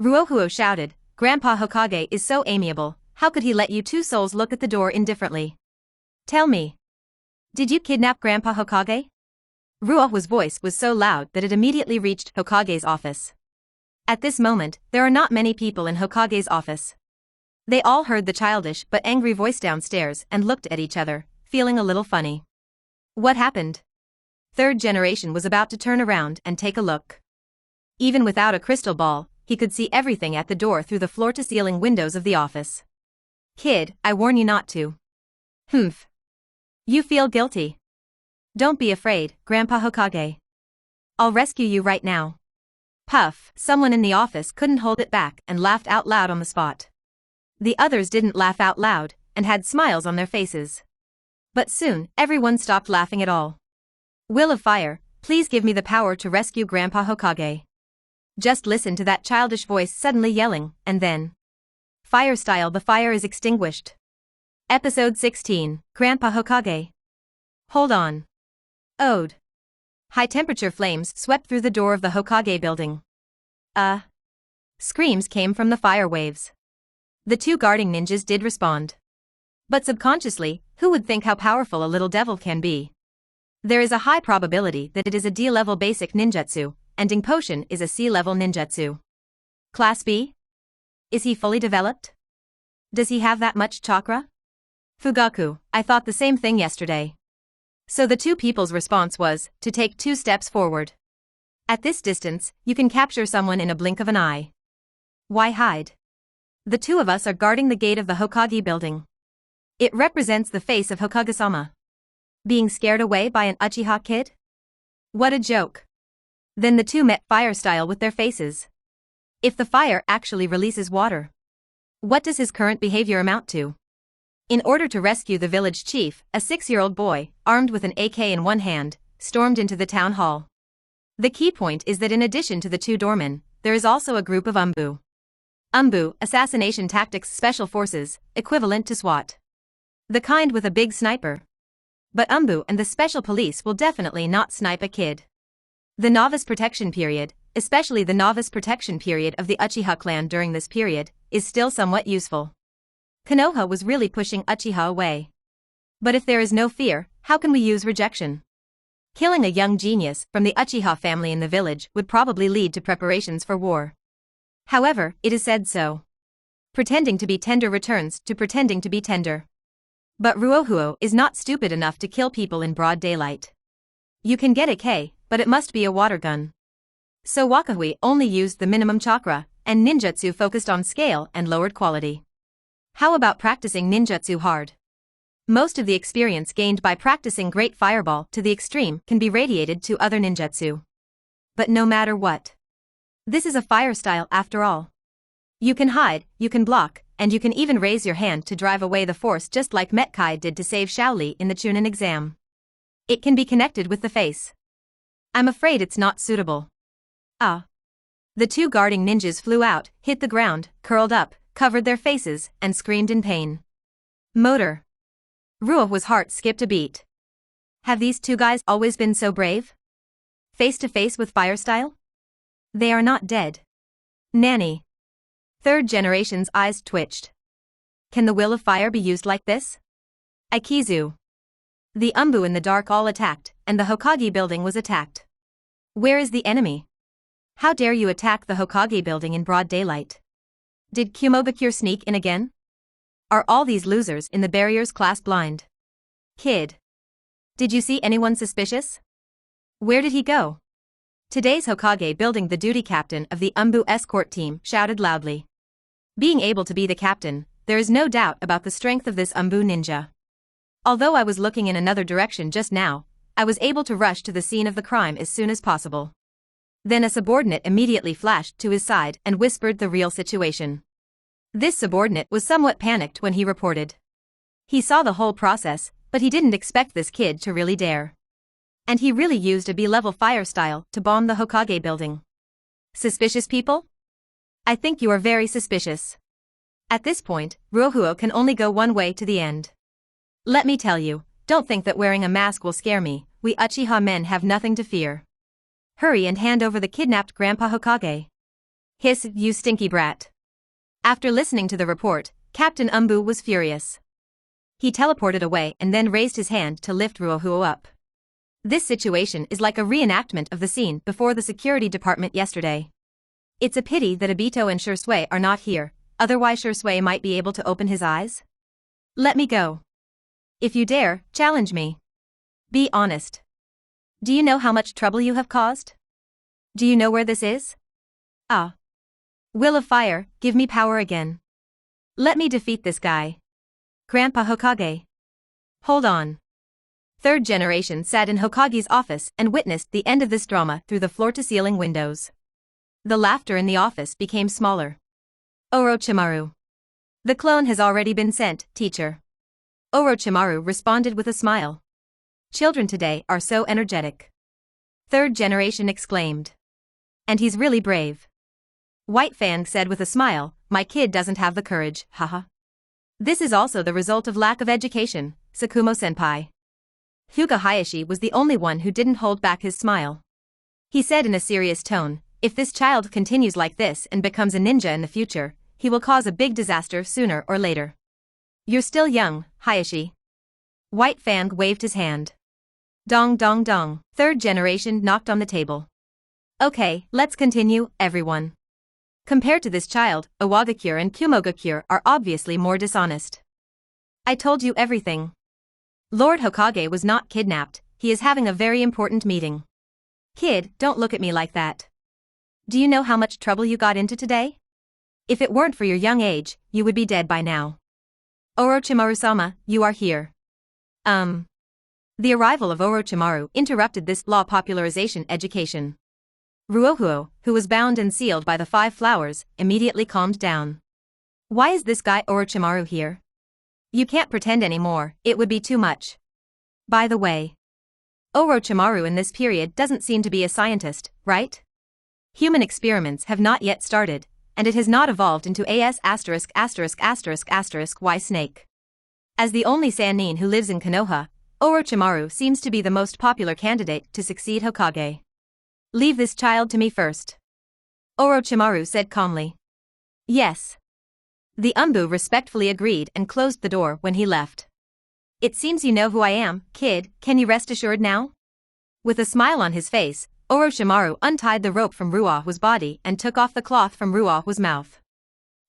Ruohuo shouted, Grandpa Hokage is so amiable, how could he let you two souls look at the door indifferently? Tell me. Did you kidnap Grandpa Hokage? Ruohuo's voice was so loud that it immediately reached Hokage's office. At this moment, there are not many people in Hokage's office. They all heard the childish but angry voice downstairs and looked at each other, feeling a little funny. What happened? Third generation was about to turn around and take a look. Even without a crystal ball, he could see everything at the door through the floor-to-ceiling windows of the office. Kid, I warn you not to. Humph. You feel guilty. Don't be afraid, Grandpa Hokage. I'll rescue you right now. Puff, someone in the office couldn't hold it back and laughed out loud on the spot. The others didn't laugh out loud, and had smiles on their faces. But soon, everyone stopped laughing at all. Will of Fire, please give me the power to rescue Grandpa Hokage. Just listen to that childish voice suddenly yelling, and then. Fire style, the fire is extinguished. Episode 16, Grandpa Hokage. Hold on. Ode. High-temperature flames swept through the door of the Hokage building. Screams came from the fire waves. The two guarding ninjas did respond. But subconsciously, who would think how powerful a little devil can be? There is a high probability that it is a D-level basic ninjutsu, and Ding Potion is a C-level ninjutsu. Class B? Is he fully developed? Does he have that much chakra? Fugaku, I thought the same thing yesterday. So the two people's response was, to take 2 steps forward. At this distance, you can capture someone in a blink of an eye. Why hide? The two of us are guarding the gate of the Hokage building. It represents the face of Hokage-sama. Being scared away by an Uchiha kid? What a joke. Then the two met fire style with their faces. If the fire actually releases water, what does his current behavior amount to? In order to rescue the village chief, a 6-year-old boy, armed with an AK in one hand, stormed into the town hall. The key point is that in addition to the two doormen, there is also a group of Umbu. Umbu, Assassination Tactics Special Forces, equivalent to SWAT. The kind with a big sniper. But Umbu and the special police will definitely not snipe a kid. The novice protection period, especially the novice protection period of the Uchiha clan during this period, is still somewhat useful. Konoha was really pushing Uchiha away. But if there is no fear, how can we use rejection? Killing a young genius from the Uchiha family in the village would probably lead to preparations for war. However, it is said so. Pretending to be tender returns to pretending to be tender. But Ruohuo is not stupid enough to kill people in broad daylight. You can get a K, but it must be a water gun. So Wakahui only used the minimum chakra, and ninjutsu focused on scale and lowered quality. How about practicing ninjutsu hard? Most of the experience gained by practicing Great Fireball to the extreme can be radiated to other ninjutsu. But no matter what. This is a fire style after all. You can hide, you can block, and you can even raise your hand to drive away the force just like Metkai did to save Shaoli in the Chunin exam. It can be connected with the face. I'm afraid it's not suitable. The two guarding ninjas flew out, hit the ground, curled up, covered their faces, and screamed in pain. Motor. Ruohuo's heart skipped a beat. Have these two guys always been so brave? Face to face with fire style? They are not dead. Nanny. Third generation's eyes twitched. Can the will of fire be used like this? Aikizu. The Umbu in the dark all attacked, and the Hokage building was attacked. Where is the enemy? How dare you attack the Hokage building in broad daylight? Did Kumogakure sneak in again? Are all these losers in the barriers class blind? Kid. Did you see anyone suspicious? Where did he go? Today's Hokage building, the duty captain of the Umbu escort team, shouted loudly. Being able to be the captain, there is no doubt about the strength of this Umbu ninja. Although I was looking in another direction just now, I was able to rush to the scene of the crime as soon as possible. Then a subordinate immediately flashed to his side and whispered the real situation. This subordinate was somewhat panicked when he reported. He saw the whole process, but he didn't expect this kid to really dare. And he really used a B-level fire style to bomb the Hokage building. Suspicious people? I think you are very suspicious. At this point, Ruohuo can only go one way to the end. Let me tell you, don't think that wearing a mask will scare me, we Uchiha men have nothing to fear. Hurry and hand over the kidnapped Grandpa Hokage. Hiss, you stinky brat. After listening to the report, Captain Umbu was furious. He teleported away and then raised his hand to lift Ruohuo up. This situation is like a reenactment of the scene before the security department yesterday. It's a pity that Obito and Shursui are not here, otherwise Shursui might be able to open his eyes. Let me go. If you dare, challenge me. Be honest. Do you know how much trouble you have caused? Do you know where this is? Ah. Will of fire, give me power again. Let me defeat this guy. Grandpa Hokage. Hold on. Third generation sat in Hokage's office and witnessed the end of this drama through the floor-to-ceiling windows. The laughter in the office became smaller. Orochimaru. The clone has already been sent, teacher. Orochimaru responded with a smile. Children today are so energetic. Third generation exclaimed. And he's really brave. White Fang said with a smile, my kid doesn't have the courage, haha. This is also the result of lack of education, Sakumo-senpai. Hyuga Hayashi was the only one who didn't hold back his smile. He said in a serious tone, if this child continues like this and becomes a ninja in the future, he will cause a big disaster sooner or later. You're still young, Hayashi. White Fang waved his hand. Dong dong dong. Third generation knocked on the table. Okay, let's continue, everyone. Compared to this child, Iwagakure and Kumogakure are obviously more dishonest. I told you everything. Lord Hokage was not kidnapped, he is having a very important meeting. Kid, don't look at me like that. Do you know how much trouble you got into today? If it weren't for your young age, you would be dead by now. Orochimaru-sama, you are here. The arrival of Orochimaru interrupted this law popularization education. Ruohuo, who was bound and sealed by the 5 flowers, immediately calmed down. Why is this guy Orochimaru here? You can't pretend anymore, it would be too much. By the way, Orochimaru in this period doesn't seem to be a scientist, right? Human experiments have not yet started, and it has not evolved into Y snake. As the only Sannin who lives in Konoha, Orochimaru seems to be the most popular candidate to succeed Hokage. Leave this child to me first. Orochimaru said calmly. Yes. The Umbu respectfully agreed and closed the door when he left. It seems you know who I am, kid, can you rest assured now? With a smile on his face, Orochimaru untied the rope from Ruohuo's body and took off the cloth from Ruohuo's mouth.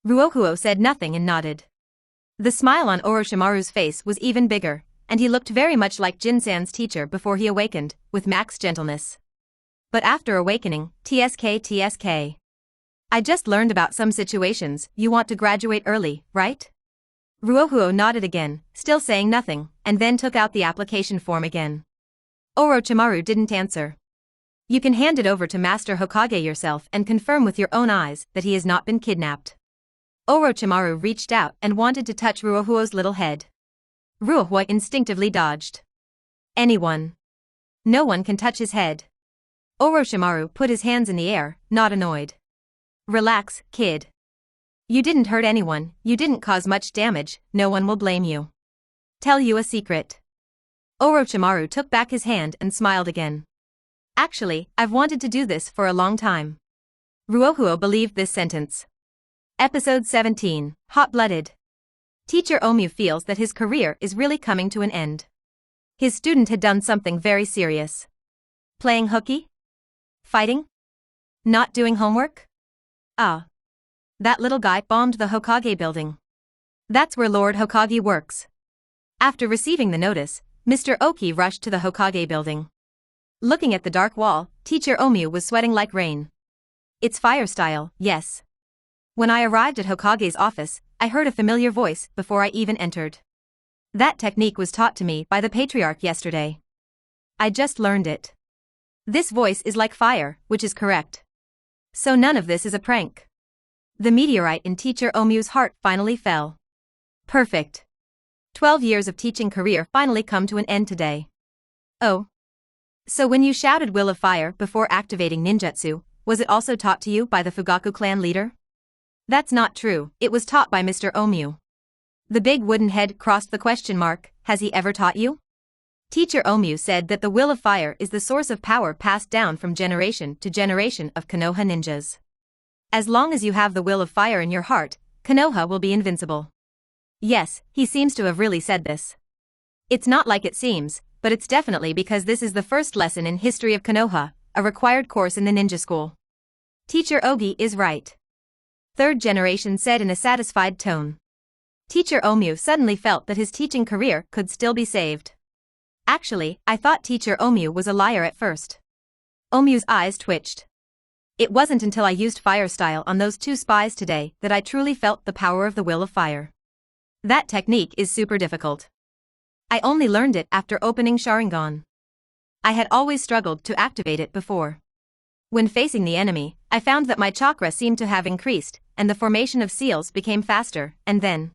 Ruohuo said nothing and nodded. The smile on Orochimaru's face was even bigger, and he looked very much like Jinsan's teacher before he awakened, with max gentleness. But after awakening, TSK. I just learned about some situations, you want to graduate early, right? Ruohuo nodded again, still saying nothing, and then took out the application form again. Orochimaru didn't answer. You can hand it over to Master Hokage yourself and confirm with your own eyes that he has not been kidnapped. Orochimaru reached out and wanted to touch Ruohuo's little head. Ruohuo instinctively dodged. Anyone. No one can touch his head. Orochimaru put his hands in the air, not annoyed. Relax, kid. You didn't hurt anyone, you didn't cause much damage, no one will blame you. Tell you a secret. Orochimaru took back his hand and smiled again. Actually, I've wanted to do this for a long time. Ruohuo believed this sentence. Episode 17, Hot-Blooded. Teacher Omu feels that his career is really coming to an end. His student had done something very serious. Playing hooky? Fighting? Not doing homework? Ah. That little guy bombed the Hokage building. That's where Lord Hokage works. After receiving the notice, Mr. Oki rushed to the Hokage building. Looking at the dark wall, Teacher Omu was sweating like rain. It's fire style, yes. When I arrived at Hokage's office, I heard a familiar voice before I even entered. That technique was taught to me by the patriarch yesterday. I just learned it. This voice is like fire, which is correct. So none of this is a prank. The meteorite in Teacher Omu's heart finally fell. Perfect. 12 years of teaching career finally come to an end today. Oh. So when you shouted Will of Fire before activating ninjutsu, was it also taught to you by the Fugaku clan leader? That's not true, it was taught by Mr. Omu. The big wooden head crossed the question mark, has he ever taught you? Teacher Omu said that the Will of Fire is the source of power passed down from generation to generation of Konoha ninjas. As long as you have the Will of Fire in your heart, Konoha will be invincible. Yes, he seems to have really said this. It's not like it seems, but it's definitely because this is the first lesson in history of Konoha, a required course in the ninja school. Teacher Ogi is right. Third generation said in a satisfied tone. Teacher Omu suddenly felt that his teaching career could still be saved. Actually, I thought Teacher Omu was a liar at first. Omu's eyes twitched. It wasn't until I used fire style on those two spies today that I truly felt the power of the Will of Fire. That technique is super difficult. I only learned it after opening Sharingan. I had always struggled to activate it before. When facing the enemy, I found that my chakra seemed to have increased, and the formation of seals became faster, and then...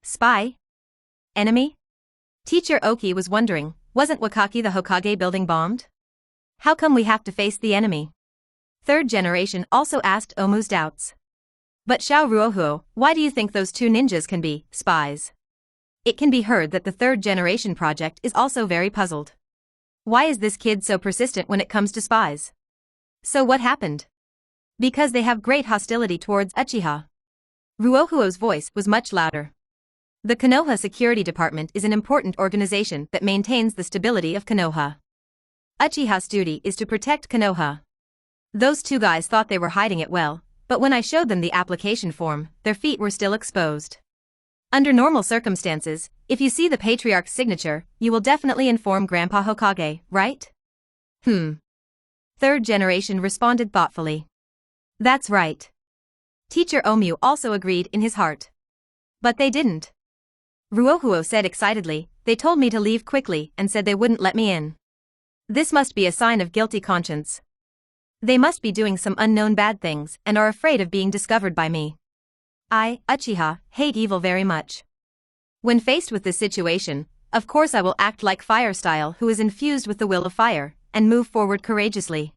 Spy? Enemy? Teacher Oki was wondering, wasn't Wakaki the Hokage building bombed? How come we have to face the enemy? Third generation also asked Omu's doubts. But Xiao Ruohuo, why do you think those two ninjas can be spies? It can be heard that the third generation project is also very puzzled. Why is this kid so persistent when it comes to spies? So what happened? Because they have great hostility towards Uchiha. Ruohuo's voice was much louder. The Konoha Security Department is an important organization that maintains the stability of Konoha. Uchiha's duty is to protect Konoha. Those two guys thought they were hiding it well, but when I showed them the application form, their feet were still exposed. Under normal circumstances, if you see the patriarch's signature, you will definitely inform Grandpa Hokage, right? Third generation responded thoughtfully. That's right. Teacher Omu also agreed in his heart. But they didn't. Ruohuo said excitedly, they told me to leave quickly and said they wouldn't let me in. This must be a sign of guilty conscience. They must be doing some unknown bad things and are afraid of being discovered by me. I, Uchiha, hate evil very much. When faced with this situation, of course I will act like Fire Style, who is infused with the Will of Fire, and move forward courageously.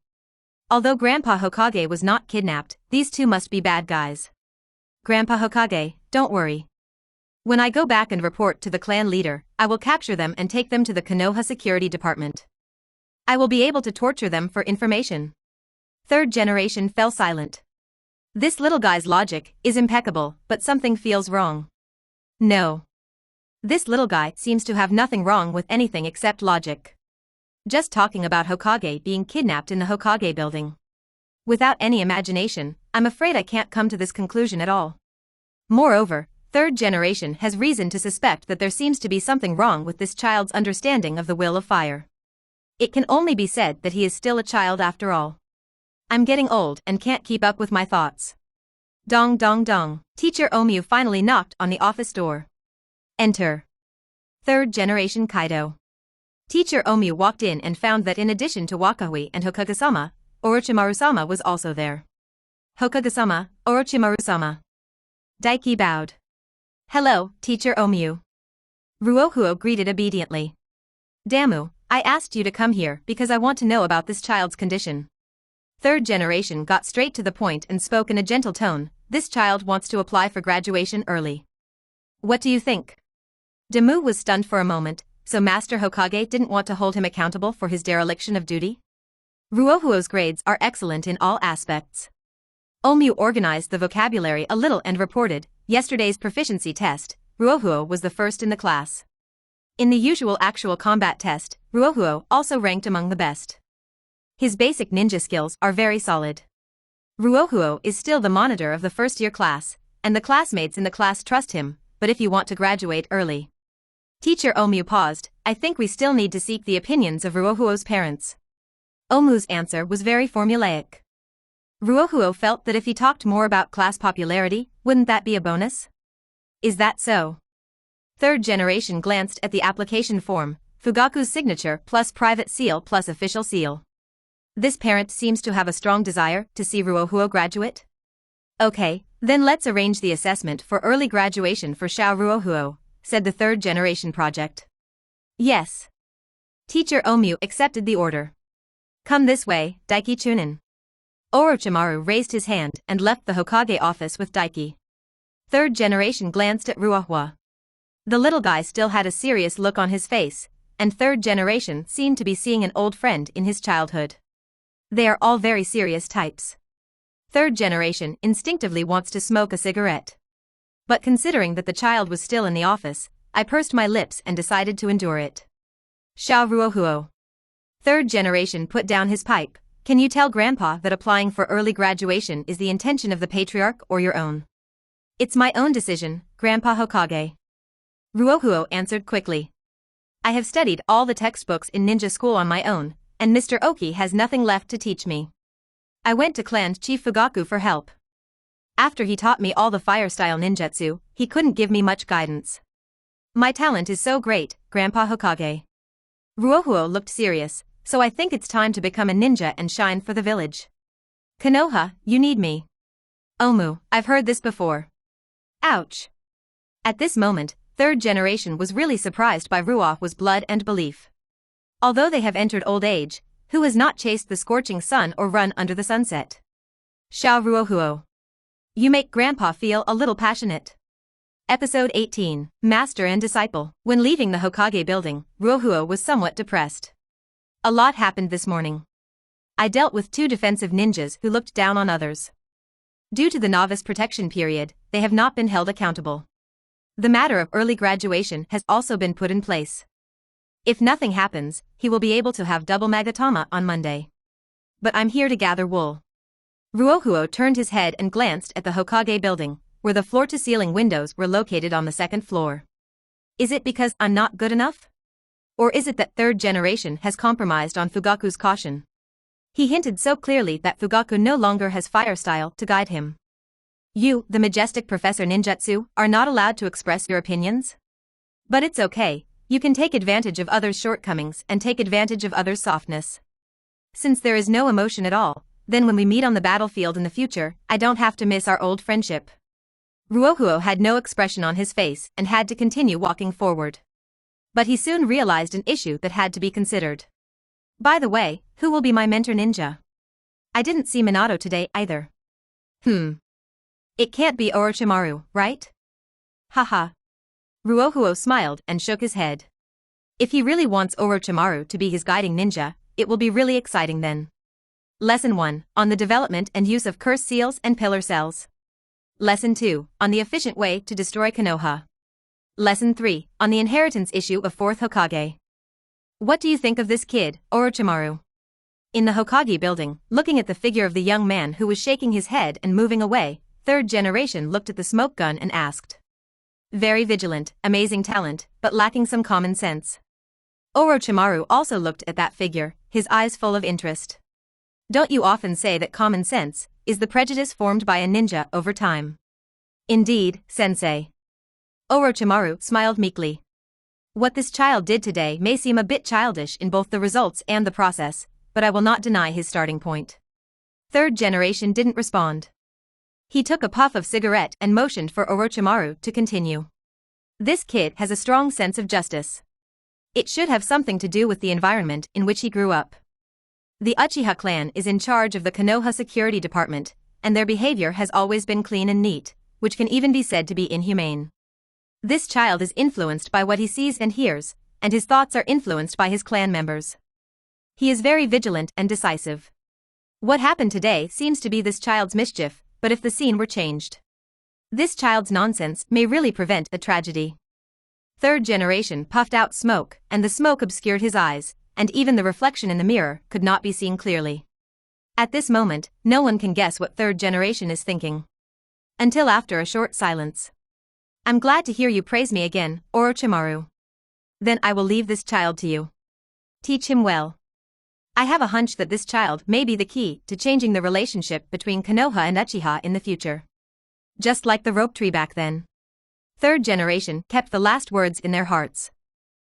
Although Grandpa Hokage was not kidnapped, these two must be bad guys. Grandpa Hokage, don't worry. When I go back and report to the clan leader, I will capture them and take them to the Konoha Security Department. I will be able to torture them for information. Third generation fell silent. This little guy's logic is impeccable, but something feels wrong. No. This little guy seems to have nothing wrong with anything except logic. Just talking about Hokage being kidnapped in the Hokage building. Without any imagination, I'm afraid I can't come to this conclusion at all. Moreover, third generation has reason to suspect that there seems to be something wrong with this child's understanding of the Will of Fire. It can only be said that he is still a child after all. I'm getting old and can't keep up with my thoughts. Dong dong dong. Teacher Omu finally knocked on the office door. Enter. Third generation Kaido. Teacher Omu walked in and found that in addition to Wakahui and Hokage-sama, Orochimaru-sama was also there. Hokage-sama, Orochimaru-sama. Daiki bowed. Hello, Teacher Omu. Ruohuo greeted obediently. Damu, I asked you to come here because I want to know about this child's condition. Third generation got straight to the point and spoke in a gentle tone, this child wants to apply for graduation early. What do you think? Damu was stunned for a moment, so Master Hokage didn't want to hold him accountable for his dereliction of duty? Ruohuo's grades are excellent in all aspects. Omu organized the vocabulary a little and reported, yesterday's proficiency test, Ruohuo was the first in the class. In the usual actual combat test, Ruohuo also ranked among the best. His basic ninja skills are very solid. Ruohuo is still the monitor of the first-year class, and the classmates in the class trust him, but if you want to graduate early. Teacher Omu paused, I think we still need to seek the opinions of Ruohuo's parents. Omu's answer was very formulaic. Ruohuo felt that if he talked more about class popularity, wouldn't that be a bonus? Is that so? Third generation glanced at the application form, Fugaku's signature plus private seal plus official seal. This parent seems to have a strong desire to see Ruohuo graduate. Okay, then let's arrange the assessment for early graduation for Xiao Ruohuo, said the third generation project. Yes. Teacher Omu accepted the order. Come this way, Daiki Chunin. Orochimaru raised his hand and left the Hokage office with Daiki. Third generation glanced at Ruohuo. The little guy still had a serious look on his face, and third generation seemed to be seeing an old friend in his childhood. They are all very serious types. Third generation instinctively wants to smoke a cigarette. But considering that the child was still in the office, I pursed my lips and decided to endure it. Xiao Ruohuo. Third generation put down his pipe. Can you tell Grandpa that applying for early graduation is the intention of the patriarch or your own? It's my own decision, Grandpa Hokage. Ruohuo answered quickly. I have studied all the textbooks in ninja school on my own, and Mr. Oki has nothing left to teach me. I went to Clan Chief Fugaku for help. After he taught me all the fire-style ninjutsu, he couldn't give me much guidance. My talent is so great, Grandpa Hokage. Ruohuo looked serious, so I think it's time to become a ninja and shine for the village. Konoha, you need me. Omu, I've heard this before. Ouch. At this moment, third generation was really surprised by Ruohuo's blood and belief. Although they have entered old age, who has not chased the scorching sun or run under the sunset? Xiao Ruohuo. You make Grandpa feel a little passionate. Episode 18, Master and Disciple. When leaving the Hokage building, Ruohuo was somewhat depressed. A lot happened this morning. I dealt with 2 defensive ninjas who looked down on others. Due to the novice protection period, they have not been held accountable. The matter of early graduation has also been put in place. If nothing happens, he will be able to have double Magatama on Monday. But I'm here to gather wool. Ruohuo turned his head and glanced at the Hokage building, where the floor-to-ceiling windows were located on the 2nd floor. Is it because I'm not good enough? Or is it that third generation has compromised on Fugaku's caution? He hinted so clearly that Fugaku no longer has fire style to guide him. You, the majestic Professor Ninjutsu, are not allowed to express your opinions? But it's okay, you can take advantage of others' shortcomings and take advantage of others' softness. Since there is no emotion at all, then when we meet on the battlefield in the future, I don't have to miss our old friendship. Ruohuo had no expression on his face and had to continue walking forward. But he soon realized an issue that had to be considered. By the way, who will be my mentor ninja? I didn't see Minato today either. It can't be Orochimaru, right? Haha. Ruohuo smiled and shook his head. If he really wants Orochimaru to be his guiding ninja, it will be really exciting then. Lesson 1, on the development and use of curse seals and pillar cells. Lesson 2, on the efficient way to destroy Konoha. Lesson 3, on the inheritance issue of 4th Hokage. What do you think of this kid, Orochimaru? In the Hokage building, looking at the figure of the young man who was shaking his head and moving away, third generation looked at the smoke gun and asked. Very vigilant, amazing talent, but lacking some common sense. Orochimaru also looked at that figure, his eyes full of interest. Don't you often say that common sense is the prejudice formed by a ninja over time? Indeed, sensei. Orochimaru smiled meekly. What this child did today may seem a bit childish in both the results and the process, but I will not deny his starting point. Third generation didn't respond. He took a puff of cigarette and motioned for Orochimaru to continue. This kid has a strong sense of justice. It should have something to do with the environment in which he grew up. The Uchiha clan is in charge of the Konoha security department, and their behavior has always been clean and neat, which can even be said to be inhumane. This child is influenced by what he sees and hears, and his thoughts are influenced by his clan members. He is very vigilant and decisive. What happened today seems to be this child's mischief, but if the scene were changed, this child's nonsense may really prevent a tragedy. Third generation puffed out smoke, and the smoke obscured his eyes, and even the reflection in the mirror could not be seen clearly. At this moment, no one can guess what third generation is thinking. Until after a short silence. I'm glad to hear you praise me again, Orochimaru. Then I will leave this child to you. Teach him well. I have a hunch that this child may be the key to changing the relationship between Konoha and Uchiha in the future. Just like the rope tree back then. Third generation kept the last words in their hearts.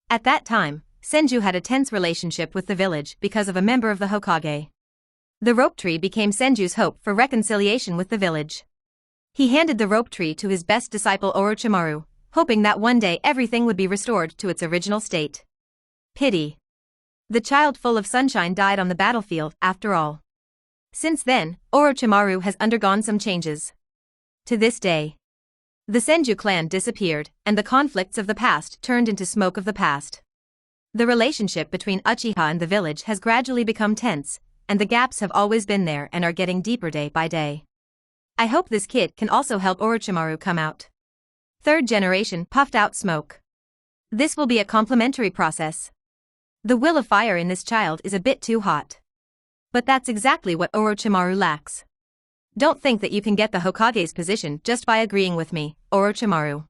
At that time, Senju had a tense relationship with the village because of a member of the Hokage. The rope tree became Senju's hope for reconciliation with the village. He handed the rope tree to his best disciple Orochimaru, hoping that one day everything would be restored to its original state. Pity. The child full of sunshine died on the battlefield after all. Since then, Orochimaru has undergone some changes. To this day, the Senju clan disappeared, and the conflicts of the past turned into smoke of the past. The relationship between Uchiha and the village has gradually become tense, and the gaps have always been there and are getting deeper day by day. I hope this kid can also help Orochimaru come out. Third generation puffed out smoke. This will be a complementary process. The will of fire in this child is a bit too hot. But that's exactly what Orochimaru lacks. Don't think that you can get the Hokage's position just by agreeing with me, Orochimaru.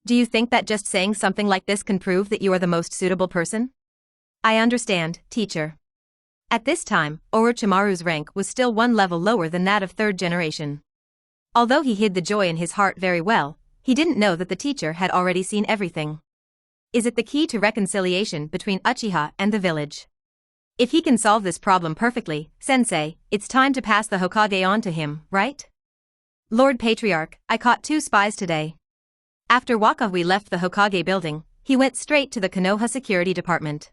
Do you think that just saying something like this can prove that you are the most suitable person? I understand, teacher. At this time, Orochimaru's rank was still one level lower than that of third generation. Although he hid the joy in his heart very well, he didn't know that the teacher had already seen everything. Is it the key to reconciliation between Uchiha and the village? If he can solve this problem perfectly, Sensei, it's time to pass the Hokage on to him, right? Lord Patriarch, I caught 2 spies today. After Wakahui left the Hokage building, he went straight to the Konoha Security Department.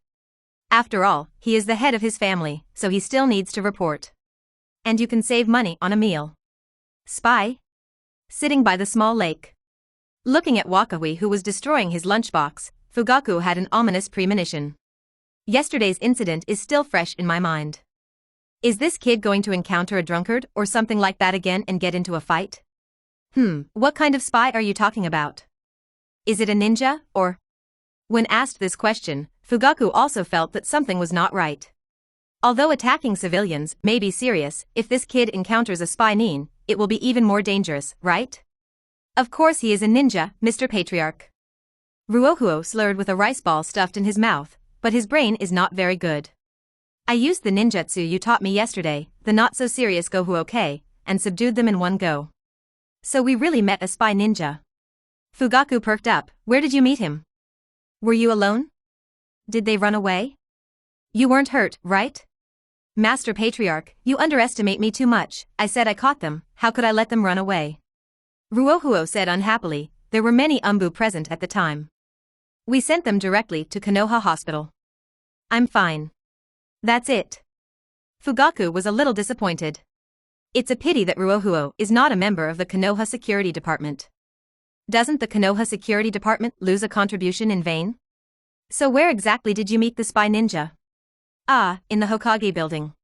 After all, he is the head of his family, so he still needs to report. And you can save money on a meal. Spy? Sitting by the small lake. Looking at Wakahui who was destroying his lunchbox, Fugaku had an ominous premonition. Yesterday's incident is still fresh in my mind. Is this kid going to encounter a drunkard or something like that again and get into a fight? What kind of spy are you talking about? Is it a ninja, or? When asked this question, Fugaku also felt that something was not right. Although attacking civilians may be serious, if this kid encounters a spy nin, it will be even more dangerous, right? Of course he is a ninja, Mr. Patriarch. Ruohuo slurred with a rice ball stuffed in his mouth, but his brain is not very good. I used the ninjutsu you taught me yesterday, the not-so-serious Gohuoke, and subdued them in one go. So we really met a spy ninja. Fugaku perked up. Where did you meet him? Were you alone? Did they run away? You weren't hurt, right? Master Patriarch, you underestimate me too much. I said I caught them, how could I let them run away? Ruohuo said unhappily. There were many umbu present at the time. We sent them directly to Konoha Hospital. I'm fine. That's it. Fugaku was a little disappointed. It's a pity that Ruohuo is not a member of the Konoha Security Department. Doesn't the Konoha Security Department lose a contribution in vain? So where exactly did you meet the spy ninja? Ah, in the Hokage building.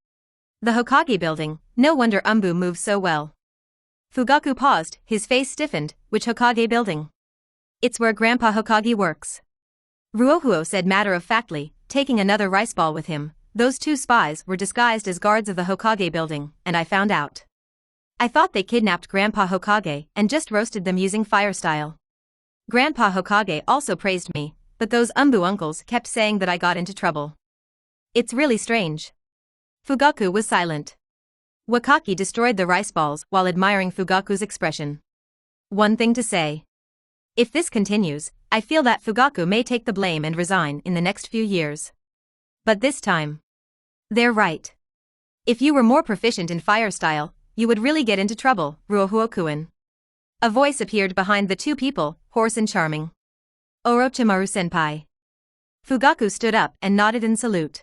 The Hokage building, no wonder umbu moves so well. Fugaku paused, his face stiffened. Which Hokage building? It's where Grandpa Hokage works. Ruohuo said matter-of-factly, taking another rice ball with him. Those 2 spies were disguised as guards of the Hokage building, and I found out. I thought they kidnapped Grandpa Hokage and just roasted them using fire style. Grandpa Hokage also praised me, but those umbu uncles kept saying that I got into trouble. It's really strange. Fugaku was silent. Wakaki destroyed the rice balls while admiring Fugaku's expression. One thing to say. If this continues, I feel that Fugaku may take the blame and resign in the next few years. But this time. They're right. If you were more proficient in fire style, you would really get into trouble, Ruohuo-kun. A voice appeared behind the 2 people, hoarse and charming. Orochimaru-senpai. Fugaku stood up and nodded in salute.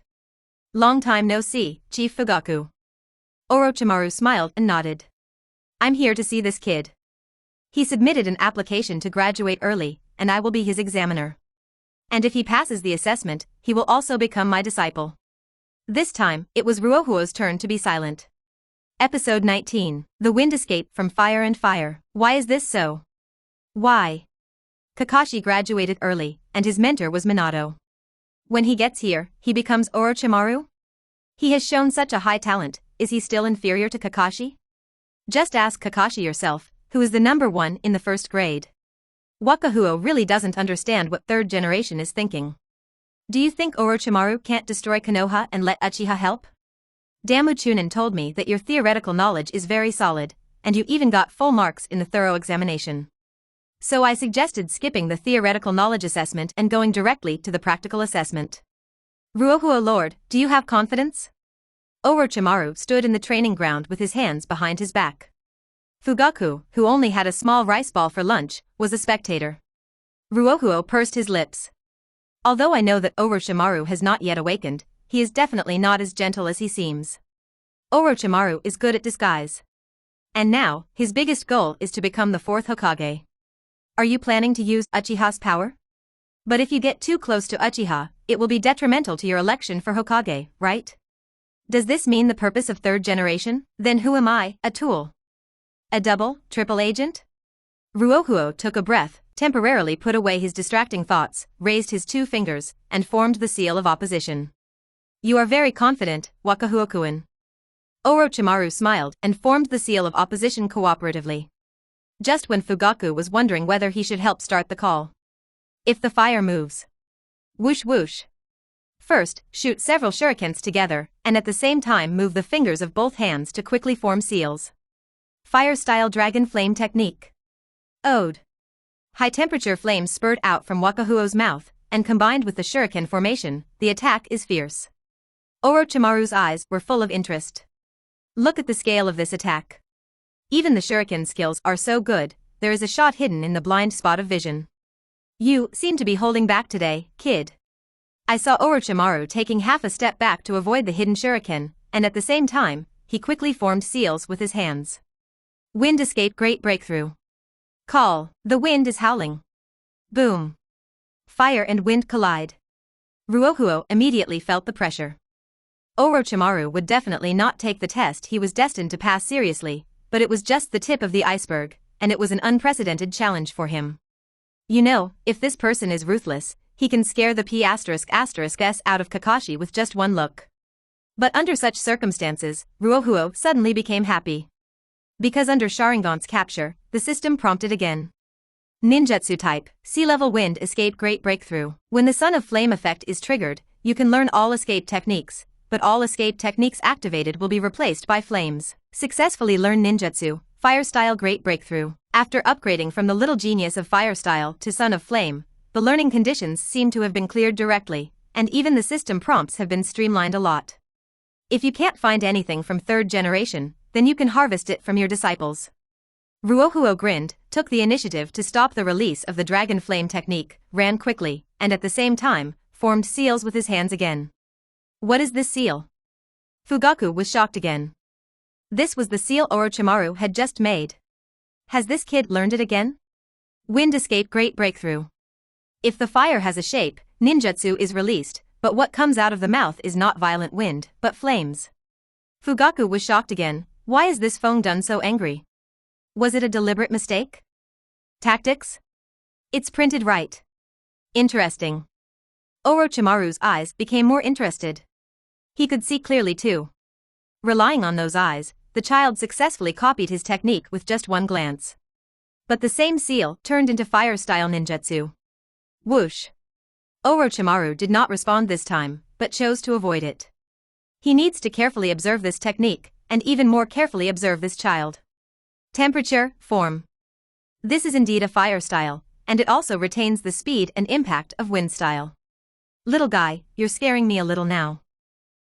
Long time no see, Chief Fugaku. Orochimaru smiled and nodded. I'm here to see this kid. He submitted an application to graduate early, and I will be his examiner. And if he passes the assessment, he will also become my disciple. This time, it was Ruohuo's turn to be silent. Episode 19. The Wind Escape from Fire and Fire. Why is this so? Why? Kakashi graduated early, and his mentor was Minato. When he gets here, he becomes Orochimaru? He has shown such a high talent, is he still inferior to Kakashi? Just ask Kakashi yourself, who is the number one in the first grade. Ruohuo really doesn't understand what third generation is thinking. Do you think Orochimaru can't destroy Konoha and let Uchiha help? Damu told me that your theoretical knowledge is very solid, and you even got full marks in the thorough examination. So I suggested skipping the theoretical knowledge assessment and going directly to the practical assessment. Ruohuo Lord, do you have confidence? Orochimaru stood in the training ground with his hands behind his back. Fugaku, who only had a small rice ball for lunch, was a spectator. Ruohuo pursed his lips. Although I know that Orochimaru has not yet awakened, he is definitely not as gentle as he seems. Orochimaru is good at disguise. And now, his biggest goal is to become the fourth Hokage. Are you planning to use Uchiha's power? But if you get too close to Uchiha, it will be detrimental to your election for Hokage, right? Does this mean the purpose of third generation? Then who am I, a tool? A double, triple agent? Ruohuo took a breath, temporarily put away his distracting thoughts, raised his 2 fingers, and formed the seal of opposition. You are very confident, Ruohuo-kun. Orochimaru smiled and formed the seal of opposition cooperatively. Just when Fugaku was wondering whether he should help start the call. If the fire moves. Whoosh whoosh. First, shoot several shurikens together, and at the same time move the fingers of both hands to quickly form seals. Fire-style dragon flame technique. Ode. High-temperature flames spurt out from Ruohuo's mouth, and combined with the shuriken formation, the attack is fierce. Orochimaru's eyes were full of interest. Look at the scale of this attack. Even the shuriken skills are so good, there is a shot hidden in the blind spot of vision. You seem to be holding back today, kid. I saw Orochimaru taking half a step back to avoid the hidden shuriken, and at the same time, he quickly formed seals with his hands. Wind escape great breakthrough. Call, the wind is howling. Boom. Fire and wind collide. Ruohuo immediately felt the pressure. Orochimaru would definitely not take the test he was destined to pass seriously, but it was just the tip of the iceberg, and it was an unprecedented challenge for him. You know, if this person is ruthless, he can scare the P***s out of Kakashi with just one look. But under such circumstances, Ruohuo suddenly became happy. Because under Sharingan's capture, the system prompted again. Ninjutsu type, sea-level wind escape great breakthrough. When the Son of Flame effect is triggered, you can learn all escape techniques, but all escape techniques activated will be replaced by flames. Successfully learn ninjutsu, fire-style great breakthrough. After upgrading from the little genius of fire-style to Son of Flame, the learning conditions seem to have been cleared directly, and even the system prompts have been streamlined a lot. If you can't find anything from third generation, then you can harvest it from your disciples. Ruohuo grinned, took the initiative to stop the release of the dragon flame technique, ran quickly, and at the same time, formed seals with his hands again. What is this seal? Fugaku was shocked again. This was the seal Orochimaru had just made. Has this kid learned it again? Wind escape great breakthrough. If the fire has a shape, ninjutsu is released, but what comes out of the mouth is not violent wind, but flames. Fugaku was shocked again. Why is this phone done so angry? Was it a deliberate mistake? Tactics? It's printed right. Interesting. Orochimaru's eyes became more interested. He could see clearly too. Relying on those eyes, the child successfully copied his technique with just one glance. But the same seal turned into fire-style ninjutsu. Whoosh. Orochimaru did not respond this time, but chose to avoid it. He needs to carefully observe this technique, and even more carefully observe this child. Temperature, form. This is indeed a fire style, and it also retains the speed and impact of wind style. Little guy, you're scaring me a little now.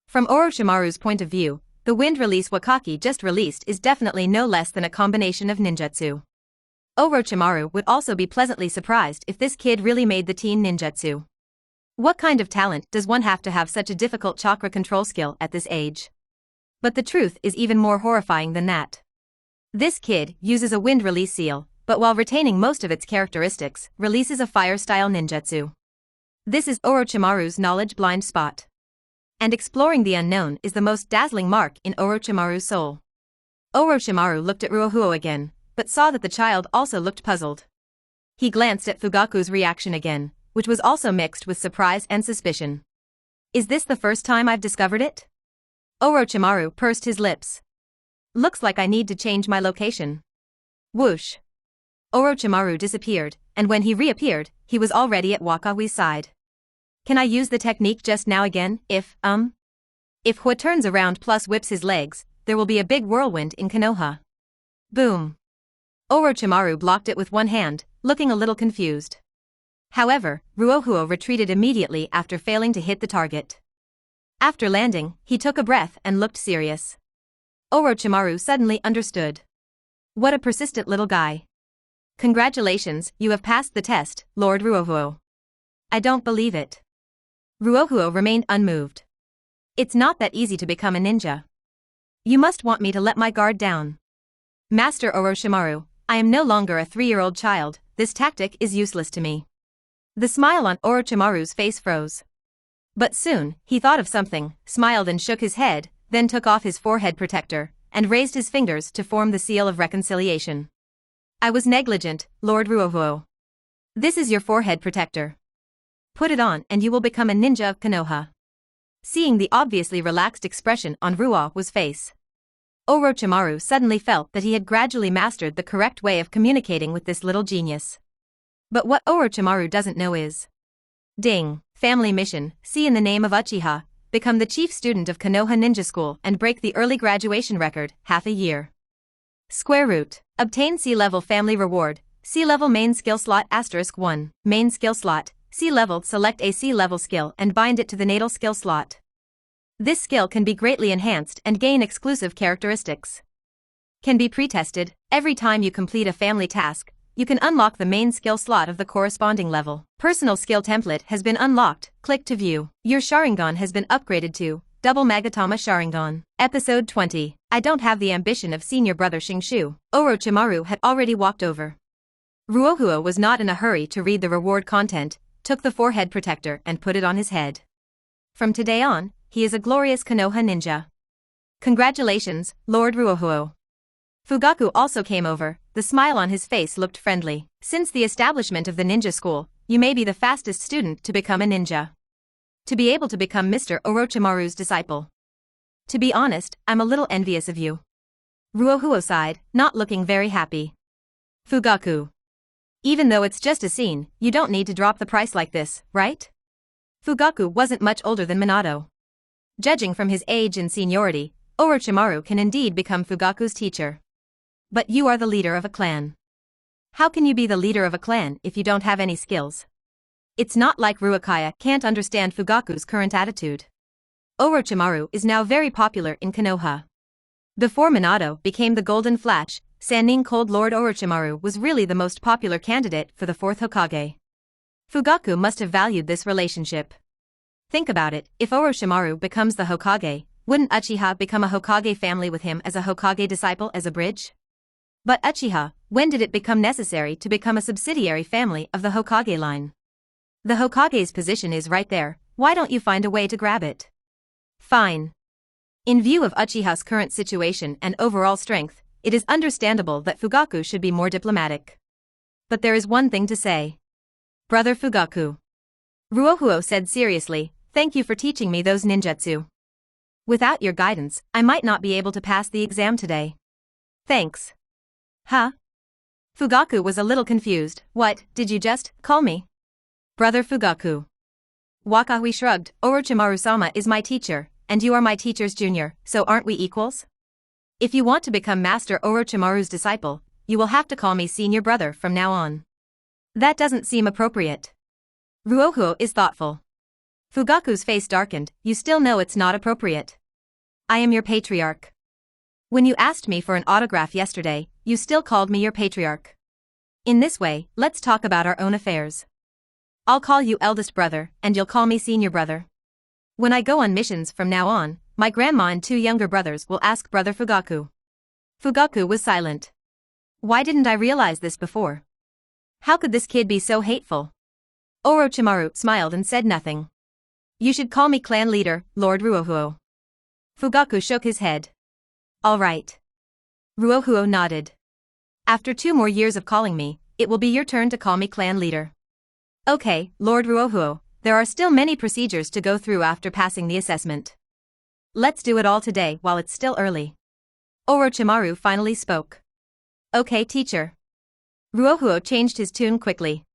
From Orochimaru's point of view, the wind release Wakaki just released is definitely no less than a combination of ninjutsu. Orochimaru would also be pleasantly surprised if this kid really made the teen ninjutsu. What kind of talent does one have to have such a difficult chakra control skill at this age? But the truth is even more horrifying than that. This kid uses a wind release seal, but while retaining most of its characteristics, releases a fire-style ninjutsu. This is Orochimaru's knowledge blind spot. And exploring the unknown is the most dazzling mark in Orochimaru's soul. Orochimaru looked at Ruohuo again, but saw that the child also looked puzzled. He glanced at Fugaku's reaction again, which was also mixed with surprise and suspicion. Is this the first time I've discovered it? Orochimaru pursed his lips. Looks like I need to change my location. Whoosh. Orochimaru disappeared, and when he reappeared, he was already at Wakawi's side. Can I use the technique just now again, if Hua turns around plus whips his legs, there will be a big whirlwind in Konoha. Boom. Orochimaru blocked it with one hand, looking a little confused. However, Ruohuo retreated immediately after failing to hit the target. After landing, he took a breath and looked serious. Orochimaru suddenly understood. What a persistent little guy. Congratulations, you have passed the test, Lord Ruohuo. I don't believe it. Ruohuo remained unmoved. It's not that easy to become a ninja. You must want me to let my guard down. Master Orochimaru, I am no longer a 3-year-old child, this tactic is useless to me. The smile on Orochimaru's face froze. But soon, he thought of something, smiled and shook his head, then took off his forehead protector, and raised his fingers to form the seal of reconciliation. I was negligent, Lord Ruohuo. This is your forehead protector. Put it on and you will become a ninja of Konoha. Seeing the obviously relaxed expression on Ruohuo's face, Orochimaru suddenly felt that he had gradually mastered the correct way of communicating with this little genius. But what Orochimaru doesn't know is... Ding, family mission, see in the name of Uchiha, become the chief student of Konoha Ninja School and break the early graduation record, half a year. Square root, obtain C-level family reward, C-level main skill slot *1, main skill slot, C-level select a C-level skill and bind it to the natal skill slot. This skill can be greatly enhanced and gain exclusive characteristics. Can be pre-tested, every time you complete a family task, you can unlock the main skill slot of the corresponding level. Personal skill template has been unlocked, click to view. Your Sharingan has been upgraded to Double Magatama Sharingan. Episode 20. I don't have the ambition of senior brother Shingshu. Orochimaru had already walked over. Ruohuo was not in a hurry to read the reward content, took the forehead protector and put it on his head. From today on, he is a glorious Konoha ninja. Congratulations, Lord Ruohuo. Fugaku also came over, the smile on his face looked friendly. Since the establishment of the ninja school, you may be the fastest student to become a ninja. To be able to become Mr. Orochimaru's disciple. To be honest, I'm a little envious of you. Ruohuo sighed, not looking very happy. Fugaku. Even though it's just a scene, you don't need to drop the price like this, right? Fugaku wasn't much older than Minato. Judging from his age and seniority, Orochimaru can indeed become Fugaku's teacher. But you are the leader of a clan. How can you be the leader of a clan if you don't have any skills? It's not like Ruakaya can't understand Fugaku's current attitude. Orochimaru is now very popular in Konoha. Before Minato became the Golden Flash, Sannin Cold Lord Orochimaru was really the most popular candidate for the 4th Hokage. Fugaku must have valued this relationship. Think about it, if Orochimaru becomes the Hokage, wouldn't Uchiha become a Hokage family with him as a Hokage disciple as a bridge? But Uchiha, when did it become necessary to become a subsidiary family of the Hokage line? The Hokage's position is right there, why don't you find a way to grab it? Fine. In view of Uchiha's current situation and overall strength, it is understandable that Fugaku should be more diplomatic. But there is one thing to say. Brother Fugaku. Ruohuo said seriously, thank you for teaching me those ninjutsu. Without your guidance, I might not be able to pass the exam today. Thanks. Huh? Fugaku was a little confused. What, did you just call me? Brother Fugaku. Wakawi shrugged, Orochimaru-sama is my teacher, and you are my teacher's junior, so aren't we equals? If you want to become Master Orochimaru's disciple, you will have to call me senior brother from now on. That doesn't seem appropriate. Ruohuo is thoughtful. Fugaku's face darkened, you still know it's not appropriate. I am your patriarch. When you asked me for an autograph yesterday, you still called me your patriarch. In this way, let's talk about our own affairs. I'll call you eldest brother, and you'll call me senior brother. When I go on missions from now on, my grandma and 2 younger brothers will ask Brother Fugaku. Fugaku was silent. Why didn't I realize this before? How could this kid be so hateful? Orochimaru smiled and said nothing. You should call me clan leader, Lord Ruohuo. Fugaku shook his head. All right. Ruohuo nodded. After 2 more years of calling me, it will be your turn to call me clan leader. Okay, Lord Ruohuo, there are still many procedures to go through after passing the assessment. Let's do it all today while it's still early. Orochimaru finally spoke. Okay, teacher. Ruohuo changed his tune quickly.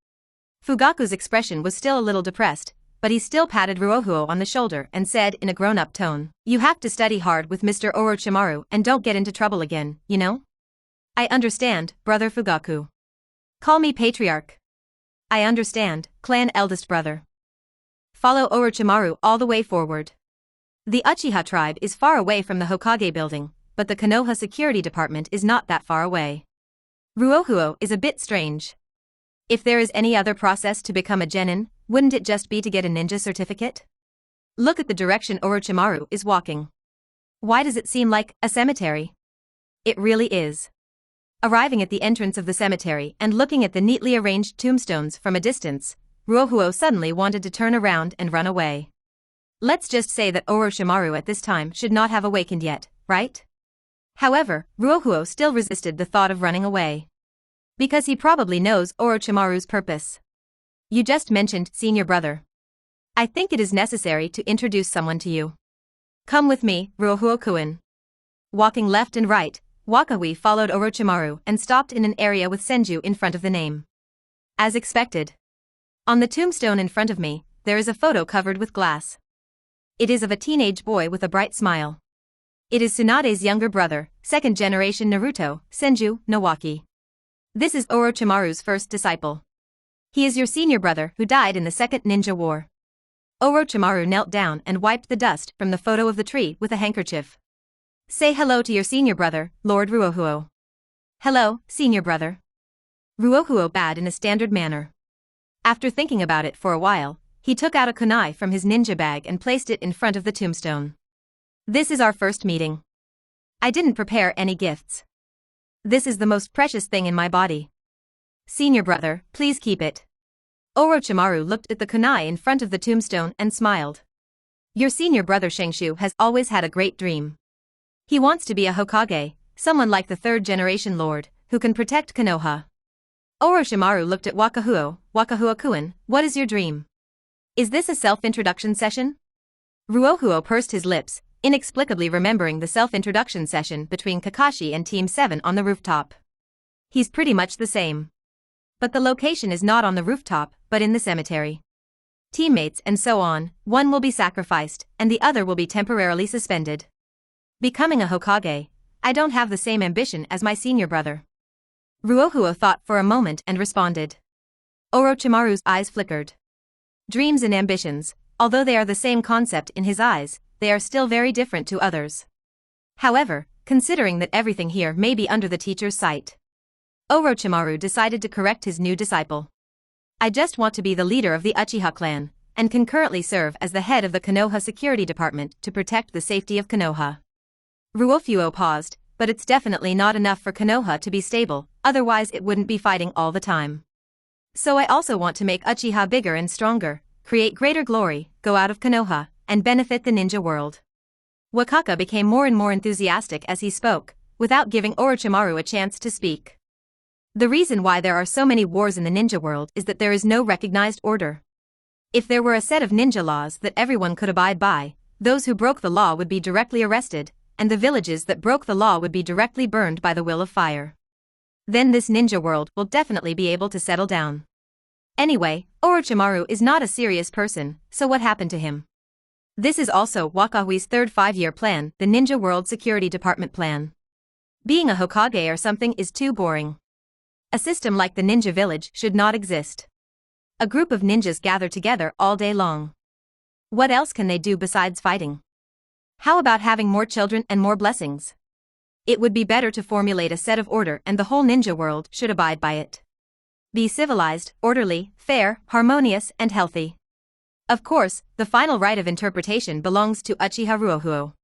Fugaku's expression was still a little depressed, but he still patted Ruohuo on the shoulder and said in a grown-up tone, "You have to study hard with Mr. Orochimaru and don't get into trouble again, you know?" "I understand, brother Fugaku. Call me patriarch." "I understand, clan eldest brother." Follow Orochimaru all the way forward. The Uchiha tribe is far away from the Hokage building, but the Konoha security department is not that far away. Ruohuo is a bit strange. If there is any other process to become a genin, wouldn't it just be to get a ninja certificate? Look at the direction Orochimaru is walking. Why does it seem like a cemetery? It really is. Arriving at the entrance of the cemetery and looking at the neatly arranged tombstones from a distance, Ruohuo suddenly wanted to turn around and run away. Let's just say that Orochimaru at this time should not have awakened yet, right? However, Ruohuo still resisted the thought of running away. Because he probably knows Orochimaru's purpose. You just mentioned senior brother. I think it is necessary to introduce someone to you. Come with me, Ruohuo-kun. Walking left and right, Wakawi followed Orochimaru and stopped in an area with Senju in front of the name. As expected. On the tombstone in front of me, there is a photo covered with glass. It is of a teenage boy with a bright smile. It is Tsunade's younger brother, second-generation Naruto, Senju Nowaki. This is Orochimaru's first disciple. He is your senior brother who died in the Second Ninja War. Orochimaru knelt down and wiped the dust from the photo of the tree with a handkerchief. Say hello to your senior brother, Lord Ruohuo. Hello, senior brother. Ruohuo bowed in a standard manner. After thinking about it for a while, he took out a kunai from his ninja bag and placed it in front of the tombstone. This is our first meeting. I didn't prepare any gifts. This is the most precious thing in my body. Senior brother, please keep it. Orochimaru looked at the kunai in front of the tombstone and smiled. Your senior brother Shengshu has always had a great dream. He wants to be a Hokage, someone like the third-generation lord, who can protect Konoha. Orochimaru looked at Wakahuo-kun, what is your dream? Is this a self-introduction session? Ruohuo pursed his lips, inexplicably remembering the self-introduction session between Kakashi and Team 7 on the rooftop. He's pretty much the same. But the location is not on the rooftop, but in the cemetery. Teammates and so on, one will be sacrificed, and the other will be temporarily suspended. Becoming a Hokage, I don't have the same ambition as my senior brother. Ruohuo thought for a moment and responded. Orochimaru's eyes flickered. Dreams and ambitions, although they are the same concept in his eyes, they are still very different to others. However, considering that everything here may be under the teacher's sight, Orochimaru decided to correct his new disciple. I just want to be the leader of the Uchiha clan, and can currently serve as the head of the Konoha security department to protect the safety of Konoha. Ruohuo paused, but it's definitely not enough for Konoha to be stable, otherwise it wouldn't be fighting all the time. So I also want to make Uchiha bigger and stronger, create greater glory, go out of Konoha, and benefit the ninja world. Wakaka became more and more enthusiastic as he spoke, without giving Orochimaru a chance to speak. The reason why there are so many wars in the ninja world is that there is no recognized order. If there were a set of ninja laws that everyone could abide by, those who broke the law would be directly arrested, and the villages that broke the law would be directly burned by the will of fire. Then this ninja world will definitely be able to settle down. Anyway, Orochimaru is not a serious person, so what happened to him? This is also Wakawi's third 5-year plan, the Ninja World Security Department plan. Being a Hokage or something is too boring. A system like the ninja village should not exist. A group of ninjas gather together all day long. What else can they do besides fighting? How about having more children and more blessings? It would be better to formulate a set of order and the whole ninja world should abide by it. Be civilized, orderly, fair, harmonious, and healthy. Of course, the final right of interpretation belongs to Uchiha Ruohuo.